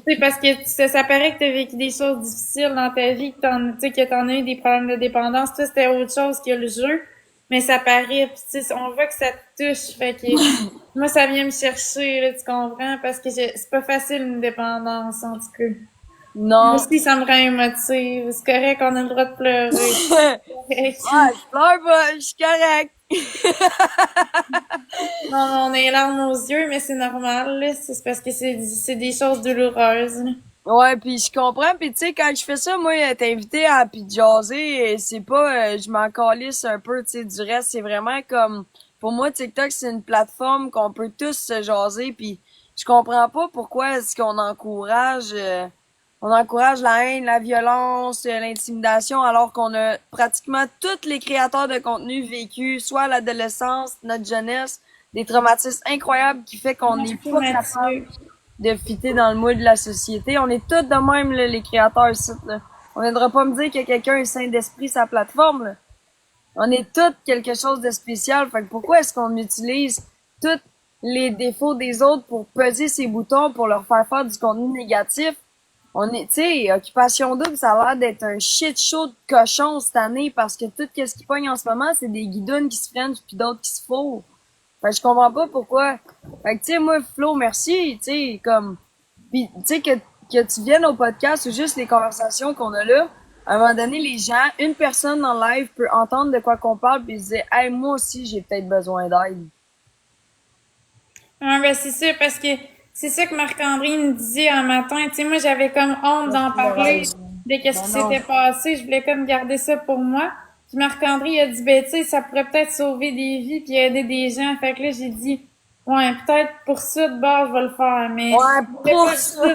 C'est parce que ça paraît que t'as vécu des choses difficiles dans ta vie, que t'en as eu des problèmes de dépendance. Toi, c'était autre chose que le jeu, mais ça paraît, pis on voit que ça te touche. Fait que moi, ça vient me chercher, là, tu comprends? Parce que c'est pas facile une dépendance, en tout cas. Non. Moi aussi, ça me rend émotive. C'est correct, on a le droit de pleurer. Ah, je pleure pas, je suis correct. Non, on a les larmes aux yeux, mais c'est normal, là. C'est parce que c'est des choses douloureuses, là. Ouais, puis je comprends, puis tu sais, quand je fais ça, moi, t'inviter à puis jaser, c'est pas, je m'en calisse un peu, tu sais, du reste, c'est vraiment comme, pour moi, TikTok, c'est une plateforme qu'on peut tous se jaser, puis je comprends pas pourquoi est-ce qu'on encourage la haine, la violence, l'intimidation, alors qu'on a pratiquement tous les créateurs de contenu vécu, soit à l'adolescence, notre jeunesse, des traumatismes incroyables qui fait qu'on n'est pas capable de fitter dans le moule de la société. On est tous de même, là, les créateurs ici, là. On viendra pas me dire que quelqu'un est sain d'esprit sa plateforme, là. On est tous quelque chose de spécial. Fait que pourquoi est-ce qu'on utilise tous les défauts des autres pour peser ses boutons, pour leur faire du contenu négatif? On est, tu sais, Occupation Double, ça a l'air d'être un shit show de cochon cette année parce que tout ce qui pogne en ce moment, c'est des guidounes qui se frenchent puis d'autres qui se fourrent. Fait que je comprends pas pourquoi. Fait que tu sais, moi, Flo, merci, tu sais, comme, pis tu sais, que tu viennes au podcast ou juste les conversations qu'on a là, à un moment donné, les gens, une personne dans le live peut entendre de quoi qu'on parle pis se dire, hey, moi aussi, j'ai peut-être besoin d'aide. Ouais, ben c'est ça, parce que c'est ça que Marc-André me disait un matin. Tu sais, moi, j'avais comme honte d'en parler de qu'est-ce qui s'était passé. Je voulais comme garder ça pour moi. Puis Marc-André, il a dit, ben, tu sais, ça pourrait peut-être sauver des vies puis aider des gens. Fait que là, j'ai dit, ouais, peut-être pour ça, de base, je vais le faire. Mais Ouais, pour ça.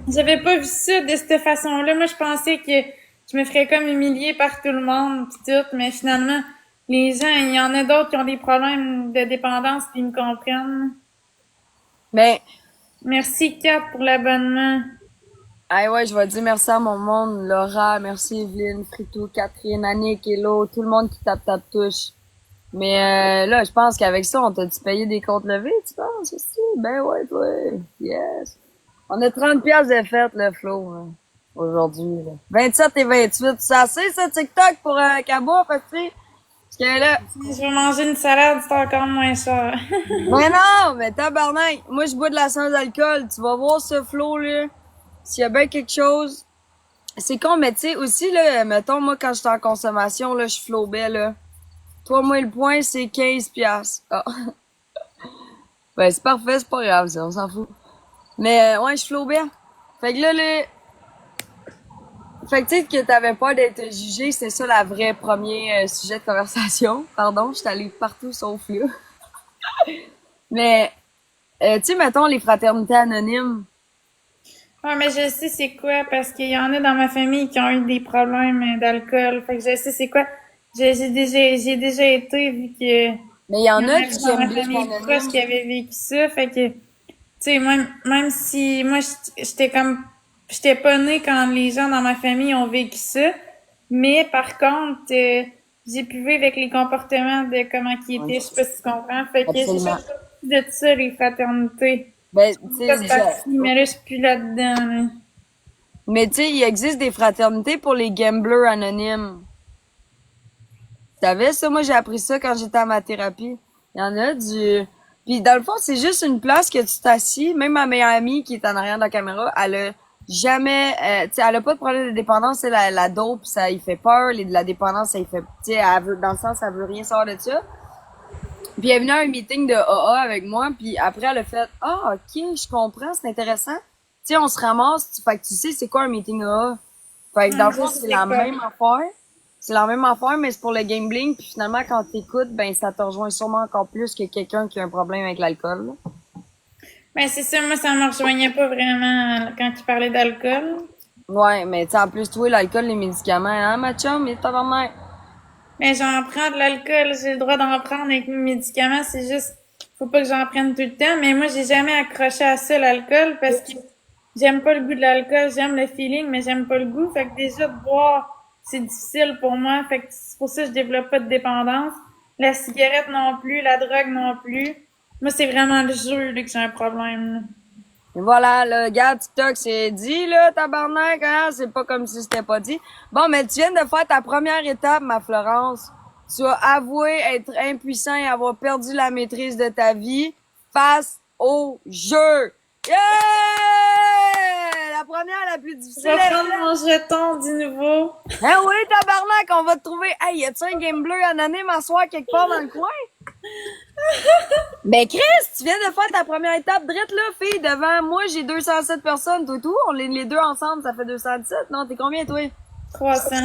j'avais pas vu ça de cette façon-là. Moi, je pensais que je me ferais comme humilier par tout le monde pis tout. Mais finalement, les gens, il y en a d'autres qui ont des problèmes de dépendance puis ils me comprennent. Mais, Merci, Kat, pour l'abonnement. ah ouais, je vais dire merci à mon monde, Laura, merci Evelyne, Fritou, Catherine, Annick, Hello, tout le monde qui touche. Mais là, je pense qu'avec ça, on t'a dû payer des comptes levés, tu penses aussi? Ben ouais, toi. Yes. On a 30 piastres de fête, le Flo, hein, aujourd'hui. Là. 27 et 28. C'est assez, ça, TikTok, pour Cabo, parce que parce que là... Si je veux manger une salade, c'est encore moins cher. Mais non, mais tabarnak, moi, je bois de la sans alcool. Tu vas voir ce Flo, là. S'il y a bien quelque chose... C'est con, mais tu sais, aussi, là, mettons, moi, quand j'étais en consommation, là, je flobais, là. Toi, moi, le point, c'est 15 piastres. Ah. Ben, c'est parfait, c'est pas grave, ça, on s'en fout. Mais, ouais, je Flaubert. Fait que là, fait que tu sais que t'avais peur d'être jugé, c'est ça la vraie premier sujet de conversation. Pardon, je suis allée partout sauf là. Mais, tu sais, mettons les fraternités anonymes. Ouais, mais je sais c'est quoi, parce qu'il y en a dans ma famille qui ont eu des problèmes d'alcool. Fait que je sais c'est quoi. J'ai déjà été, vu que Mais il y en il y en a avait qui dans ma aiment bien famille proche anonyme. qui avaient vécu ça. Fait que, tu sais, même si moi, j'étais pas née quand les gens dans ma famille ont vécu ça. Mais par contre, j'ai pu vivre avec les comportements de comment ils étaient. Je sais pas si tu comprends. Fait que j'ai Absolument. fait de ça, les fraternités. Ben, tu Ça, sais, c'est parti, mais là, je suis plus là-dedans, là. mais tu sais, il existe des fraternités pour les gamblers anonymes. Tu savais ça? Moi, j'ai appris ça quand j'étais à ma thérapie. Il y en a du... Puis dans le fond, c'est juste une place que tu t'assis. Même ma meilleure amie qui est en arrière de la caméra, elle a jamais... tu sais, elle a pas de problème de dépendance. C'est la dope, ça y fait peur. La dépendance, ça y fait... Tu sais, elle veut, dans le sens, elle veut rien savoir de ça. Puis elle est venue à un meeting de AA avec moi, puis après elle a fait « Ah, ok, je comprends, c'est intéressant. » Tu sais, on se ramasse, fait que tu sais c'est quoi un meeting AA. Fait que dans le fond, c'est la même affaire. C'est la même affaire, mais c'est pour le gambling, puis finalement, quand t'écoutes, ben ça te rejoint sûrement encore plus que quelqu'un qui a un problème avec l'alcool. Là. Ben, c'est ça, moi, ça me rejoignait pas vraiment quand tu parlais d'alcool. Ouais, mais tu sais, en plus, toi, l'alcool, les médicaments, hein, ma chum, mais tabarnak. Mais j'en prends de l'alcool, j'ai le droit d'en prendre avec mes médicaments, c'est juste, faut pas que j'en prenne tout le temps, mais moi, j'ai jamais accroché à ça, l'alcool, parce que j'aime pas le goût de l'alcool, j'aime le feeling, mais j'aime pas le goût, fait que déjà, de boire, c'est difficile pour moi, fait que c'est pour ça que je développe pas de dépendance. La cigarette non plus, la drogue non plus. Moi, c'est vraiment le jeu, là, que j'ai un problème, là. Et voilà, le gars TikTok, c'est dit, là, tabarnak, hein, c'est pas comme si c'était pas dit. Bon, mais tu viens de faire ta première étape, ma Florence. Tu as avoué être impuissant et avoir perdu la maîtrise de ta vie face au jeu. Yeah! La première, la plus Je difficile. vais prendre mon jeton du nouveau. Hein, oui, tabarnak, on va te trouver. Hey, y a-tu un game bleu anonyme à soir quelque part dans le coin? Ben, Chris, tu viens de faire ta première étape drette là, fille, devant moi, j'ai 207 personnes, toi tout. On est les deux ensemble, ça fait 217. Non, t'es combien, toi? 300.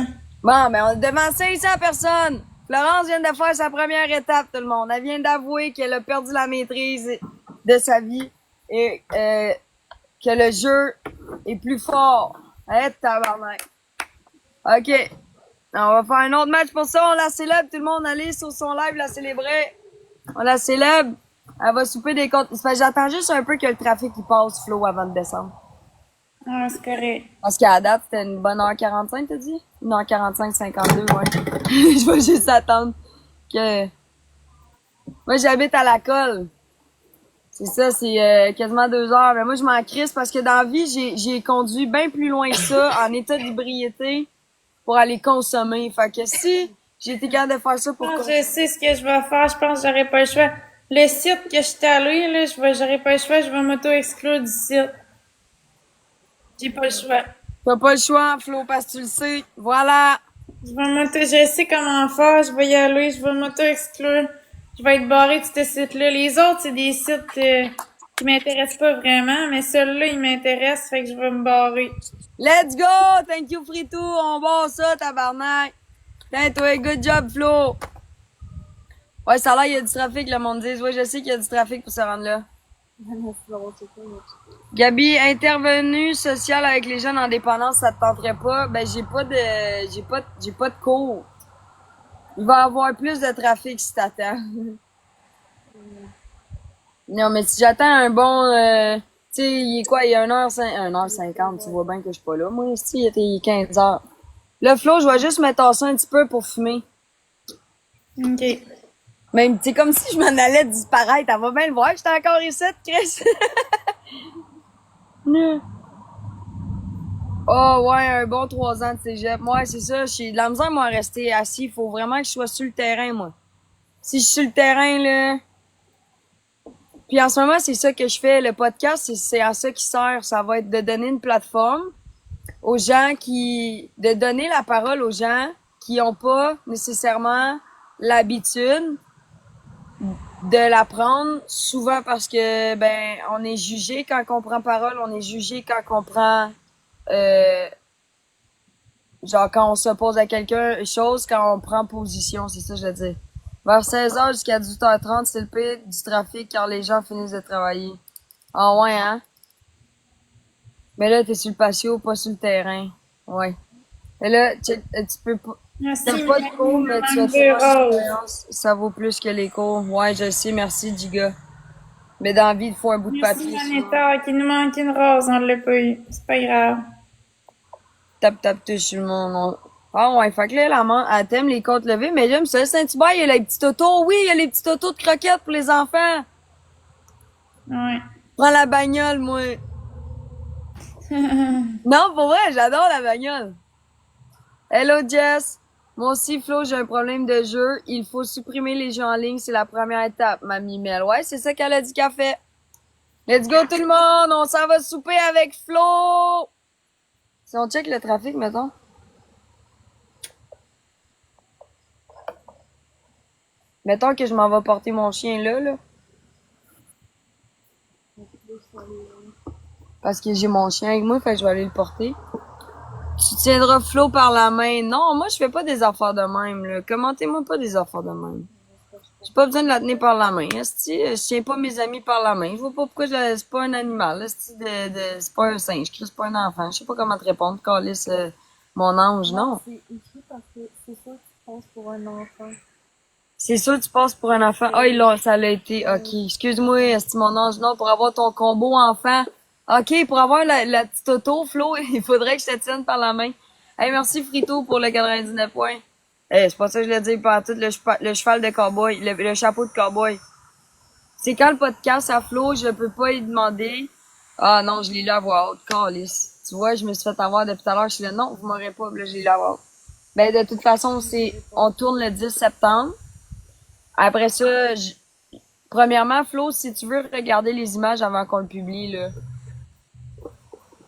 Bon, ben, on est devant 500 personnes. Florence vient de faire sa première étape, tout le monde. Elle vient d'avouer qu'elle a perdu la maîtrise de sa vie et que le jeu est plus fort. Hey, tabarnak. OK. On va faire un autre match pour ça. On la célèbre, tout le monde. Allez sur son live, la célébrer. On la célèbre. Elle va souper des comptes. J'attends juste un peu que le trafic il passe, Flo, avant de descendre. Ah, c'est correct. Parce qu'à la date, c'était une bonne heure 45, t'as dit? Une heure 45, 52, ouais. Je vais juste attendre que... Moi, j'habite à la colle. C'est ça, c'est quasiment 2 heures. Mais moi, je m'en crisse parce que dans la vie, j'ai conduit bien plus loin que ça, en état d'ébriété, pour aller consommer. Fait que si j'ai été capable de faire ça pour... Je sais ce que je vais faire. Je pense que j'aurais pas le choix. Le site que je suis allée, là, j'aurais pas le choix. Je vais m'auto-exclure du site. J'ai pas le choix. T'as pas le choix, Flo, parce que tu le sais. Voilà. Je sais comment faire. Je vais y aller. Je vais m'auto-exclure. Je vais être barrée de ce site-là. Les autres, c'est des sites qui m'intéressent pas vraiment, mais celui-là, il m'intéresse, fait que je vais me barrer. Let's go! Thank you, Fritou. On barre ça, tabarnak. Tiens, toi, good job, Flo. Ouais, ça a l'air, il y a du trafic, le monde dit. Ouais, je sais qu'il y a du trafic pour se rendre là. Gabi, intervenue sociale avec les jeunes en dépendance, ça te tenterait pas? Ben, j'ai pas de cours. Il va y avoir plus de trafic si t'attends. Non, mais si j'attends un bon, tu sais, il est quoi? Il y a 1h50, tu vois bien que je suis pas là. Moi, ici, il était 15h. Là, Flo, je vais juste me tasser un petit peu pour fumer. OK. Même, c'est comme si je m'en allais disparaître. Elle va bien le voir, j'étais encore ici, Chris. Oh, ouais, un bon 3 ans de cégep. Ouais, c'est ça. J'ai de la misère, moi, à rester assis. Il faut vraiment que je sois sur le terrain, moi. Si je suis sur le terrain, là... Puis en ce moment, c'est ça que je fais. Le podcast, c'est à ça qui sert. Ça va être de donner une plateforme aux gens de donner la parole aux gens qui ont pas nécessairement l'habitude de la prendre, souvent parce que, ben, on est jugé quand on prend parole, on est jugé quand on prend, euh, genre quand on s'oppose à quelqu'un, chose, quand on prend position, c'est ça que je veux dire. Vers 16h jusqu'à 18h30, c'est le pire du trafic car les gens finissent de travailler. Ah ouais, hein? Mais là, t'es sur le patio, pas sur le terrain. Ouais. Mais là, tu peux pas... Merci, T'as pas de cours, mais tu as Madame tellement Rose. d'expérience. Ça vaut plus que les cours. Ouais, je sais, merci, Giga. Mais dans la vie, il faut un bout de Merci, papier, souvent. Manetta, qu'il nous manque une rose, on l'a pas eu. C'est pas grave. Tape, touche sur le monde. Ah ouais, fait que là, elle t'aime les côtes levées, mais j'aime ça. Saint-Hubert, il y a les petits autos. Oui, il y a les petits autos de croquettes pour les enfants. Ouais. Prends la bagnole, moi. Non, pour vrai, j'adore la bagnole. Hello, Jess. Moi aussi, Flo, j'ai un problème de jeu. Il faut supprimer les jeux en ligne, c'est la première étape, mamie Mel. Ouais, c'est ça qu'elle a dit qu'elle fait. Let's go tout le monde, on s'en va souper avec Flo! Si on check le trafic, mettons. Mettons que je m'en vais porter mon chien là. Parce que j'ai mon chien avec moi, fait que je vais aller le porter. Tu tiendras Flo par la main. Non, moi, je fais pas des affaires de même, là. Commentez-moi pas des affaires de même. J'ai pas besoin de la tenir par la main. Esti, je tiens pas mes amis par la main. Je vois pas pourquoi c'est pas un animal. Esti, c'est pas un singe. C'est pas un enfant. Je sais pas comment te répondre. Calice, mon ange, non. C'est écrit parce que c'est ça que tu penses pour un enfant. C'est sûr que tu passes pour un enfant. Ah, ça l'a été. Ok. Excuse-moi, esti, mon ange. Non, pour avoir ton combo enfant. Ok, pour avoir la petite auto, Flo, il faudrait que je te tienne par la main. Hey, merci Frito pour le 99 points. C'est pas ça que je l'ai dit par tout, le cheval de cowboy, le chapeau de cowboy. C'est quand le podcast à Flo, je peux pas y demander. Ah non, je l'ai lu à voix haute, calice. Tu vois, je me suis fait avoir depuis tout à l'heure, je suis là, non, vous m'aurez pas, là, je l'ai lu à voix haute. Ben, de toute façon, on tourne le 10 septembre. Après ça, premièrement, Flo, si tu veux regarder les images avant qu'on le publie, là,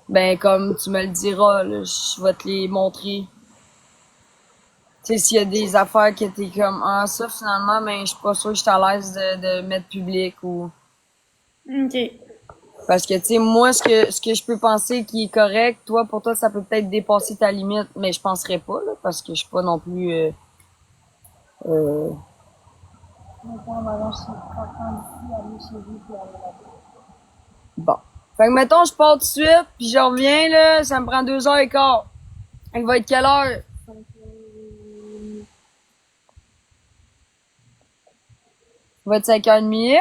ben, comme tu me le diras, là, je vais te les montrer. Tu sais, s'il y a des affaires que t'es comme, ah, ça, finalement, ben, je suis pas sûre que je suis à l'aise de mettre public ou... OK. Parce que, tu sais, moi, ce que je peux penser qui est correct, toi, pour toi, ça peut peut-être dépasser ta limite, mais je penserais pas, là, parce que je suis pas non plus, bon. Fait que, mettons, je pars tout de suite, puis je reviens, là, ça me prend 2h15. Il va être quelle heure? Il va être 5h30.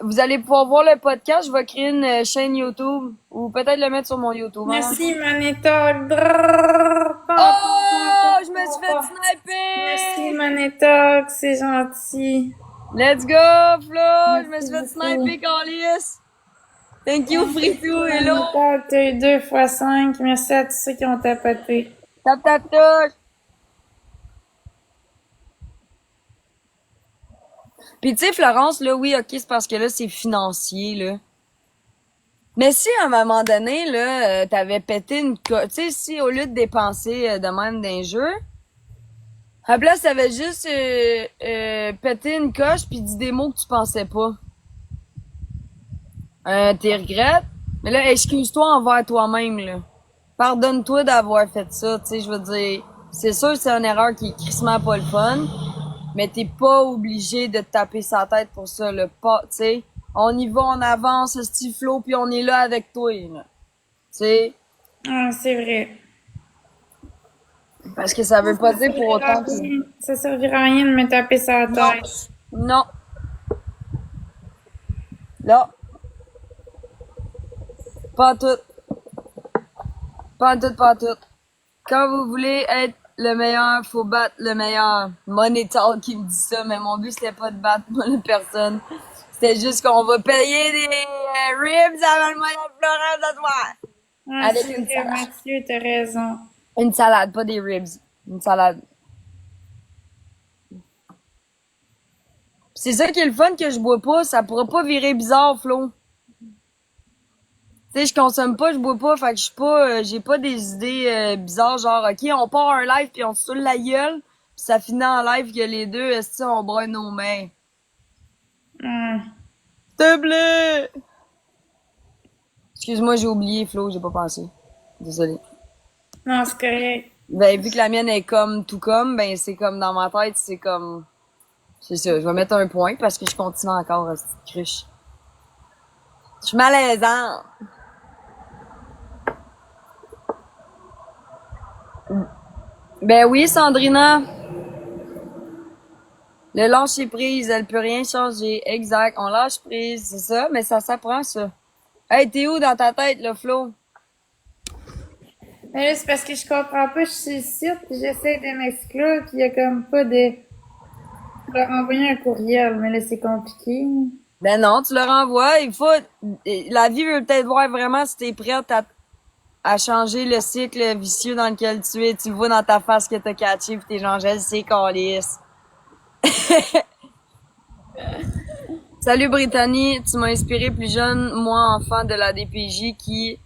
Vous allez pouvoir voir le podcast. Je vais créer une chaîne YouTube ou peut-être le mettre sur mon YouTube. Hein? Merci, Manetta. Drrrr. Oh! Je me suis fait sniper! Merci, Manetta. C'est gentil. Let's go, Flo! Je me Merci suis fait beaucoup. sniper, Carlis! Thank you, Fritou! Hello! Manetta, t'as eu 2 x 5. Merci à tous ceux qui ont tapoté. Tap, tap, touche! Puis tu sais, Florence, là, oui, ok, c'est parce que là, c'est financier, là. Mais si, à un moment donné, là, t'avais pété une tu sais, si, au lieu de dépenser de même d'un jeu, à la place, t'avais juste pété une coche puis dit des mots que tu pensais pas. T'es regrettes? Mais là, excuse-toi envers toi-même, là. Pardonne-toi d'avoir fait ça, tu sais, je veux dire, c'est sûr que c'est une erreur qui est crissement pas le fun, mais t'es pas obligé de te taper sa tête pour ça, le pas, tu sais. On y va, on avance, ce Flo, puis on est là avec toi, là. Tu sais, Ah, c'est vrai. parce que ça veut pas dire pour autant que... Ça servira à rien de me taper sa tête. Non. Là. Pas en tout. Pas en tout, pas en tout. Quand vous voulez être le meilleur, faut battre le meilleur. Money Talk qui me dit ça, mais mon but c'était pas de battre la personne. C'était juste qu'on va payer des ribs avant le moyen de Florence de toi. Ah, Avec c'est une vrai, salade. Mathieu, t'as raison. Une salade, pas des ribs. Une salade. C'est ça qui est le fun que je bois pas. Ça pourra pas virer bizarre, Flo. Tu sais, je consomme pas, je bois pas, fait que je suis pas, j'ai pas des idées bizarres, genre, ok, on part un live puis on se saoule la gueule, pis ça finit en live que les deux, on broie nos mains. Ouais. S'il te plaît! Excuse-moi, j'ai oublié, Flo, j'ai pas pensé. Désolé. Non, c'est correct. Ben, vu que la mienne est comme tout comme, ben, c'est comme dans ma tête, c'est comme... C'est ça, je vais mettre un point parce que je continue encore à cette cruche. Je suis malaisante. Ben oui, Sandrina. Le lâcher prise, elle peut rien changer. Exact, on lâche prise, c'est ça, mais ça s'apprend, ça. Hey, t'es où dans ta tête, là, Flo? Mais là, c'est parce que je comprends pas, je suis sur le site, puis j'essaie de m'exclure, puis il y a comme pas de... Je leur envoyer un courriel, mais là, c'est compliqué. Ben non, tu le renvoies, il faut... La vie veut peut-être voir vraiment si t'es prête à changer le cycle vicieux dans lequel tu es. Tu le vois dans ta face que t'as catché, pis t'es genre, je le sais, câlisse. Salut Brittany, tu m'as inspiré plus jeune, moi enfant de la DPJ qui,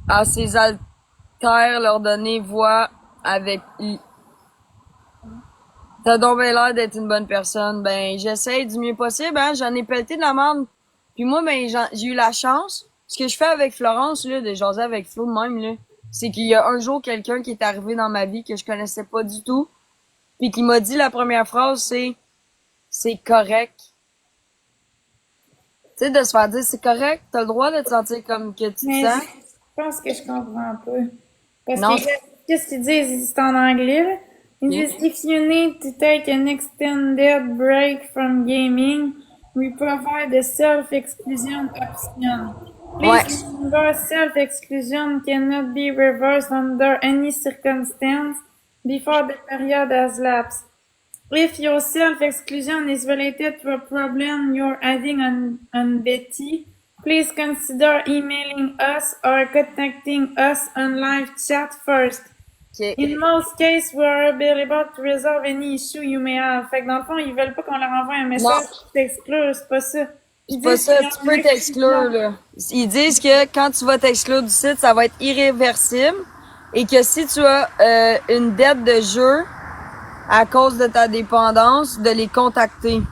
à ses altères, leur donnait voix avec... T'as donc bien l'air d'être une bonne personne. Ben, j'essaye du mieux possible, hein. J'en ai pelleté de la merde. Puis moi, ben, j'ai eu la chance. Ce que je fais avec Florence, là, de jaser avec Flo de même, là, c'est qu'il y a un jour quelqu'un qui est arrivé dans ma vie que je connaissais pas du tout. Puis qui m'a dit la première phrase, c'est correct. Tu sais, de se faire dire c'est correct, t'as le droit de te sentir comme que tu Mais te sens. je pense que je comprends pas. Parce Non. que qu'est-ce qu'ils disent? C'est en anglais, là. Ils disent, if you need to take an extended break from gaming, we provide a self-exclusion option. Ouais. Please remember self-exclusion cannot be reversed under any circumstance before the period has lapsed. If your self-exclusion is related to a problem you're having on Betty, please consider emailing us or contacting us on live chat first. Ok. In most cases, we are available to resolve any issue you may have. Fait que dans le fond, ils veulent pas qu'on leur envoie un message pour t'exclure, c'est pas ça. C'est pas ça, tu peux t'exclure, là. Ils disent que quand tu vas t'exclure du site, ça va être irréversible et que si tu as une dette de jeu à cause de ta dépendance, de les contacter.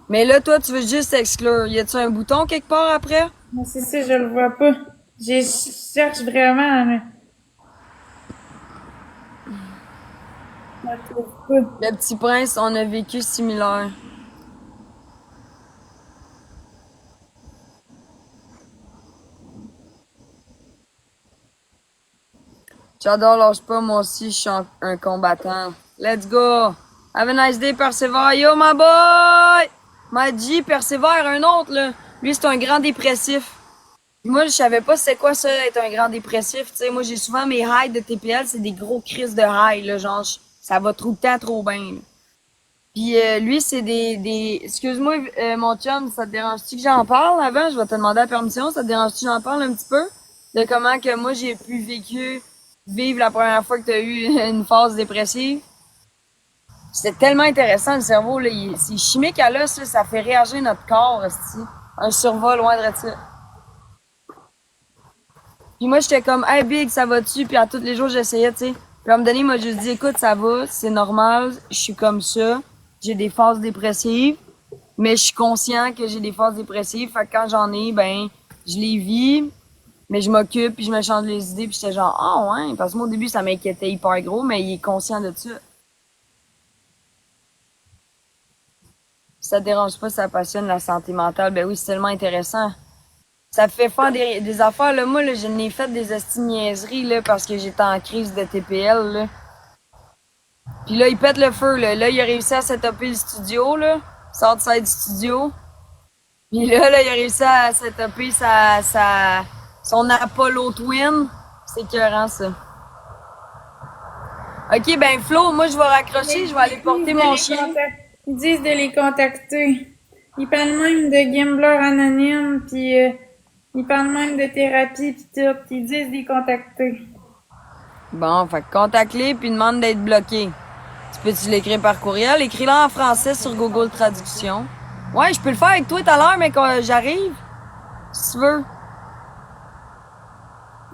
Mais là, toi, tu veux juste t'exclure. Y a-tu un bouton quelque part après? Mais c'est ça, je le vois pas. Je cherche vraiment, mais... Je le trouve pas. Le Petit Prince, on a vécu similaire. J'adore, lâche pas, moi aussi, je suis un combattant. Let's go! Have a nice day, Persévère. Yo, my boy! My G, Persévère, un autre, là. Lui, c'est un grand dépressif. Moi, je savais pas c'est quoi ça, être un grand dépressif. Tu sais, moi, j'ai souvent mes highs de TPL, c'est des gros crises de high, là. Genre, ça va tout le temps trop bien, là. Puis lui, c'est des... Excuse-moi, mon chum, ça te dérange-tu que j'en parle avant? Je vais te demander la permission. Ça te dérange-tu que j'en parle un petit peu? De comment que moi, j'ai pu vivre la première fois que t'as eu une phase dépressive? C'était tellement intéressant, le cerveau, là. C'est chimique à l'os, là. Ça fait réagir notre corps, aussi. Un survol loin de ça. Puis moi, j'étais comme, hey, Big, ça va-tu? Puis à tous les jours, j'essayais, tu sais. Puis à un moment donné, il m'a juste dit, écoute, ça va, c'est normal, je suis comme ça. J'ai des phases dépressives, mais je suis conscient que j'ai des phases dépressives. Fait que quand j'en ai, ben, je les vis, mais je m'occupe, puis je me change les idées, puis j'étais genre, ah ouais, parce que moi, au début, ça m'inquiétait hyper gros, mais il est conscient de ça. Si ça te dérange pas, ça passionne la santé mentale, ben oui, c'est tellement intéressant. Ça fait faire des affaires, là. Moi, là, je n'ai fait des esti niaiseries, là, parce que j'étais en crise de TPL, là. Puis là, il pète le feu, là. Là, il a réussi à setuper le studio, là. Southside Studio. Puis là, il a réussi à setuper son Apollo Twin. C'est écœurant, ça. Ok, ben, Flo, moi, je vais raccrocher, je vais aller porter mon chien. Ils disent de les contacter. Ils parlent même de Gambler Anonyme, puis ils parlent même de thérapie, puis tout. Puis ils disent de les contacter. Bon, fait que contacte-les puis demande d'être bloqué. Tu peux-tu l'écrire par courriel? Écris-le en français sur Google Traduction. Ouais, je peux le faire avec toi tout à l'heure, mais quand j'arrive, si tu veux.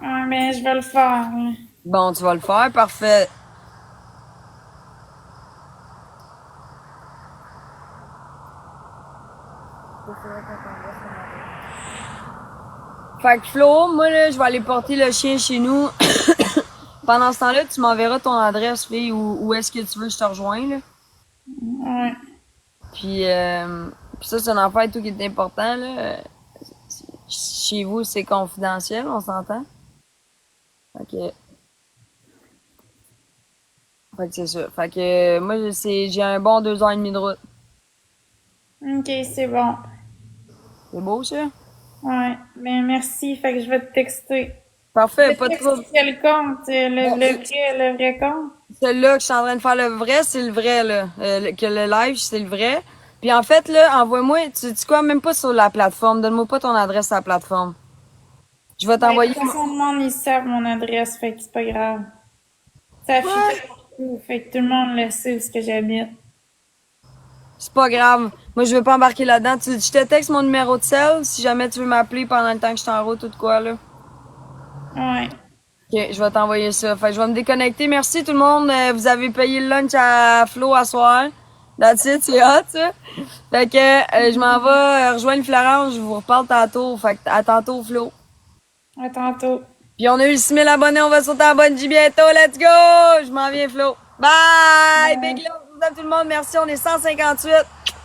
Ouais, mais je vais le faire. Là. Bon, tu vas le faire, parfait. Fait que Flo, moi là, je vais aller porter le chien chez nous. Pendant ce temps-là, tu m'enverras ton adresse, fille, où est-ce que tu veux que je te rejoigne, là. Ouais. Puis ça, c'est une affaire et tout qui est important, là. Chez vous, c'est confidentiel, on s'entend? Fait fait que c'est ça. Fait que moi, j'ai un bon 2 heures et demie de route. Ok, c'est bon. C'est beau, ça? Ouais. Ben, merci. Fait que je vais te texter. Je Parfait, vais te pas de trouble. texter quel compte? Bon, Le vrai compte? celui-là que je suis en train de faire le vrai, c'est le vrai, là. Que le live, c'est le vrai. Puis en fait, là, envoie-moi, tu dis quoi, même pas sur la plateforme. Donne-moi pas ton adresse à la plateforme. Je vais Ben, de t'envoyer. toute façon, le monde, ils savent mon adresse, fait que c'est pas grave. Ça affiche Ouais. partout, fait que tout le monde le sait où ce que j'habite. C'est pas grave. Moi, je veux pas embarquer là-dedans. Je te texte mon numéro de cell si jamais tu veux m'appeler pendant le temps que je suis en route ou de quoi, là. Ouais. Ok, je vais t'envoyer ça. Fait que je vais me déconnecter. Merci tout le monde. Vous avez payé le lunch à Flo à soir. That's it, c'est hot, ça. Fait que je m'en vais rejoindre Florence. Je vous reparle tantôt. Fait que à tantôt, Flo. À tantôt. Puis on a eu 6 000 abonnés. On va sauter en bonne J bientôt. Let's go! Je m'en viens, Flo. Bye! Big love à tout le monde. Merci. On est 158.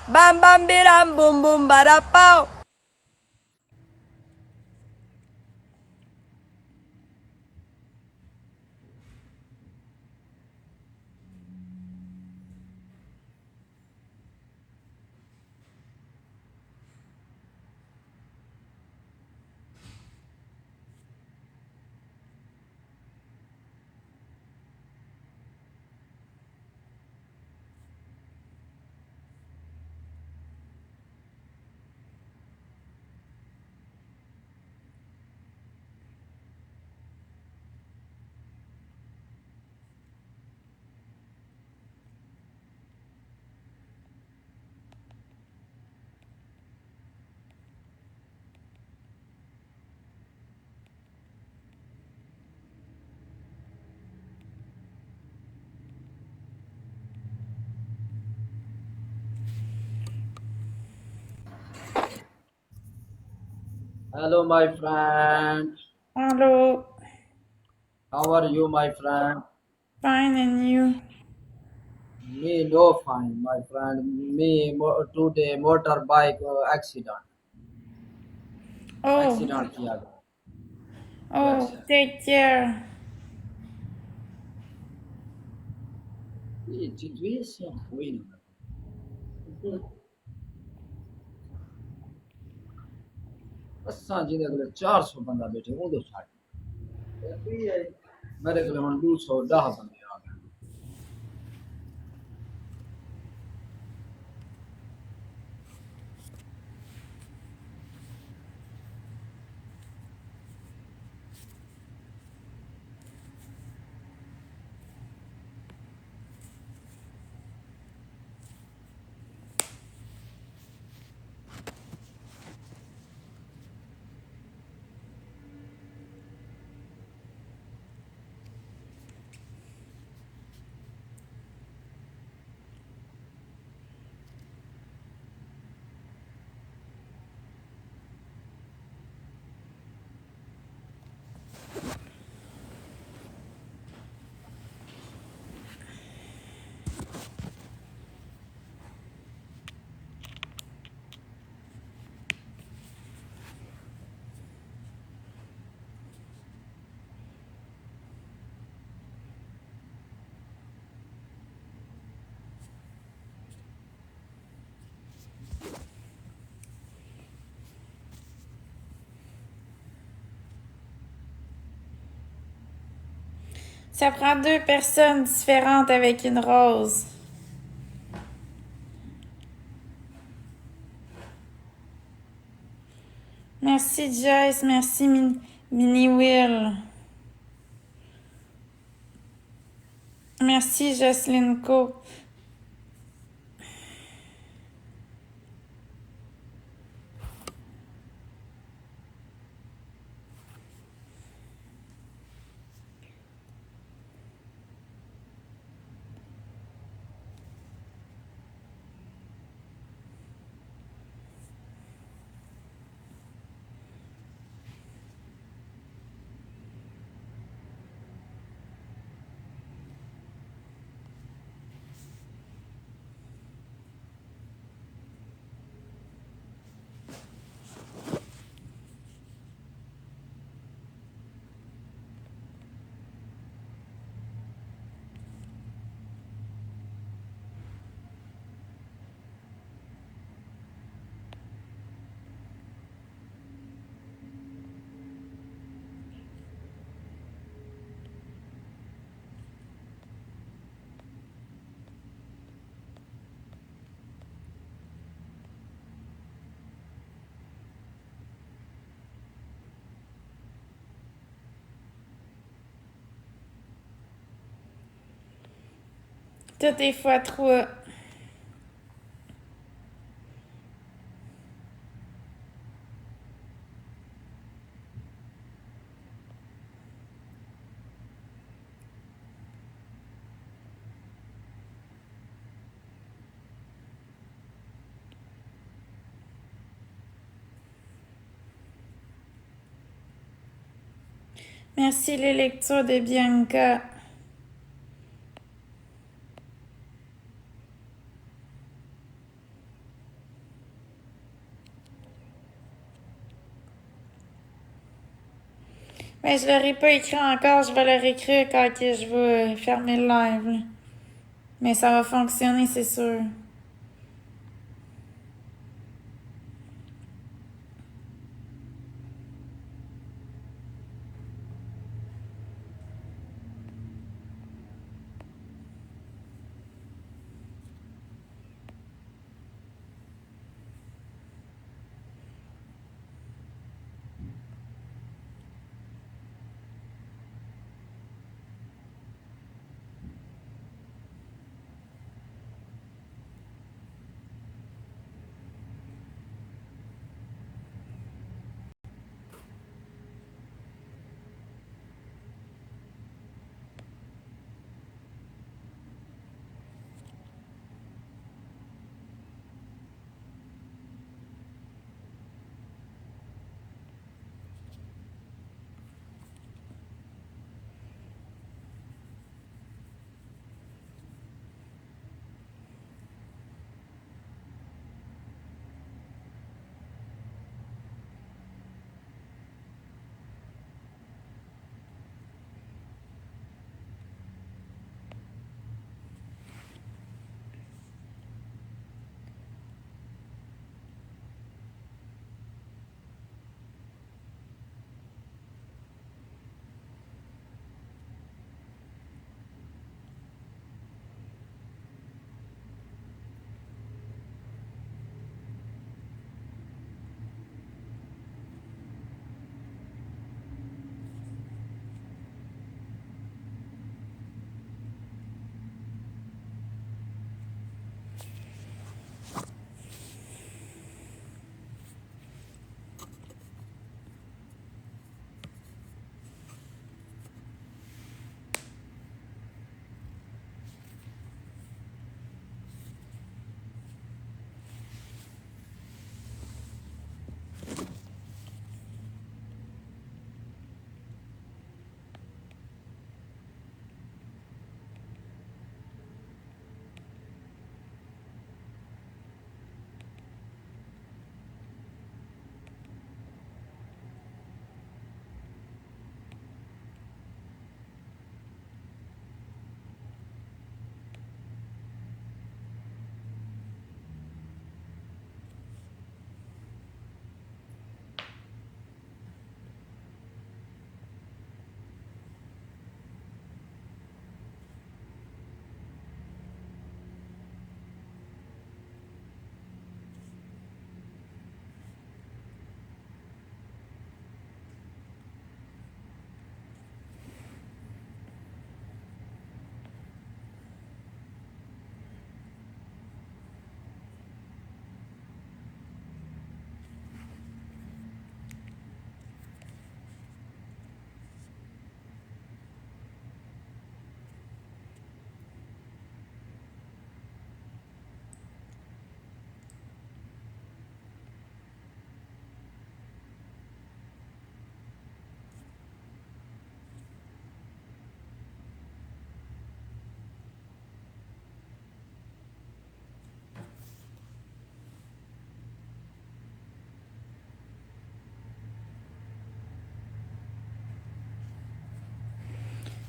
Bam, bam, biram, boum, boum, badapao. Hello, my friend. Allô? How are you, my friend? Fine, and you? Me no fine, my friend. Me today motorbike accident. Oh, Accident किया गया. Yes. oh, take care. ये situation हुई ना. असां जिंदे अगले 400 बंदा बैठे वो तो छाड़. मेरे को हम 210 बंदे आ गए. Ça prend deux personnes différentes avec une rose. Merci Joyce, merci Mini Will. Merci Jocelyne Co. Tout est fois 3. Merci les lectures de Bianca. Mais je l'aurais pas écrit encore, je vais le réécrire quand que je vais fermer le live. Là. Mais ça va fonctionner, c'est sûr.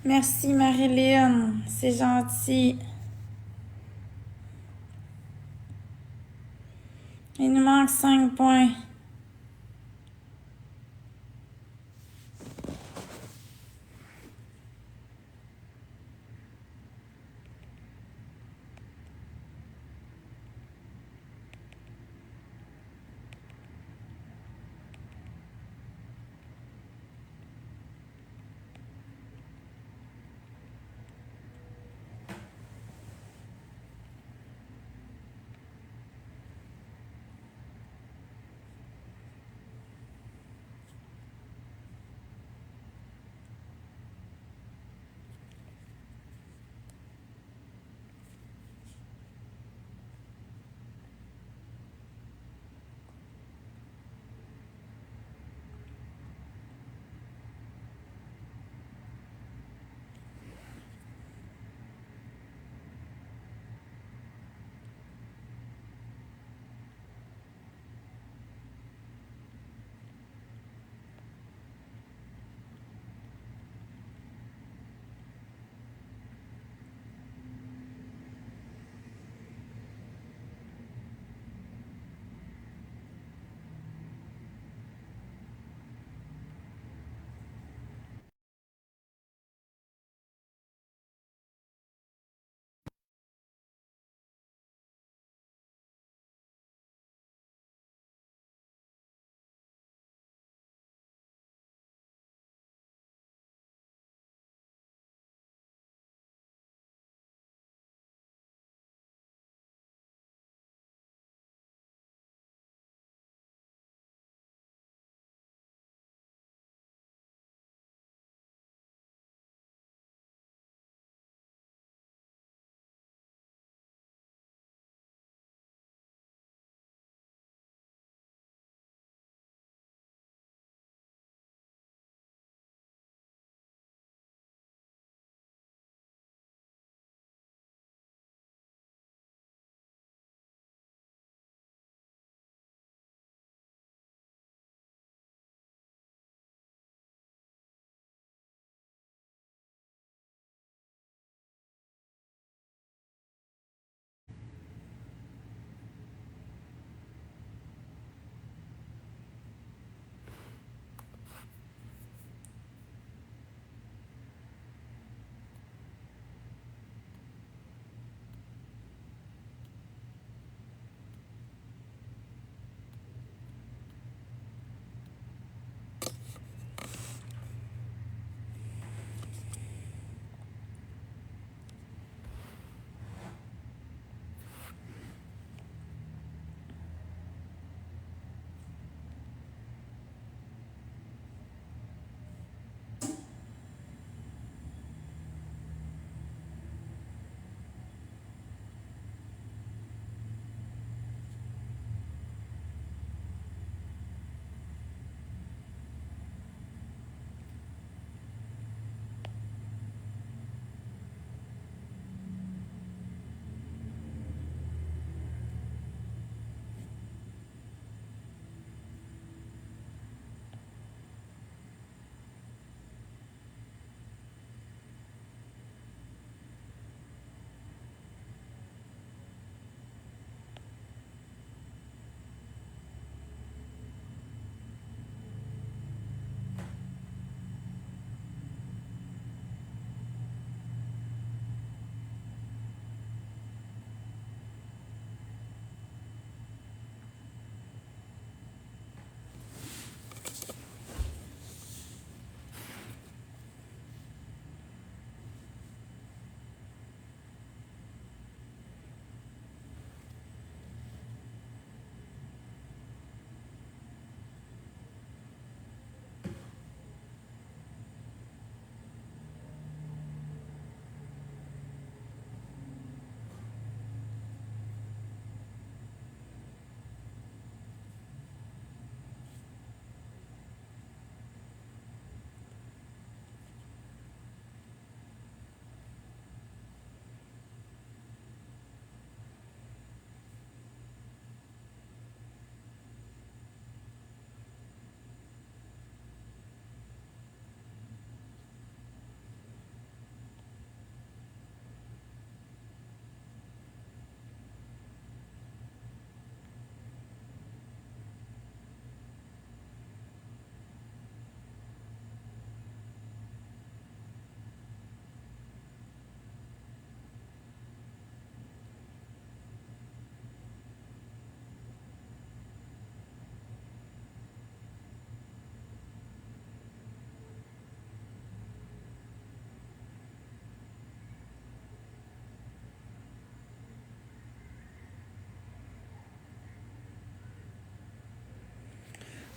Merci Marilyn, c'est gentil. Il nous manque 5 points.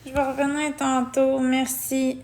Je vais revenir tantôt. Merci.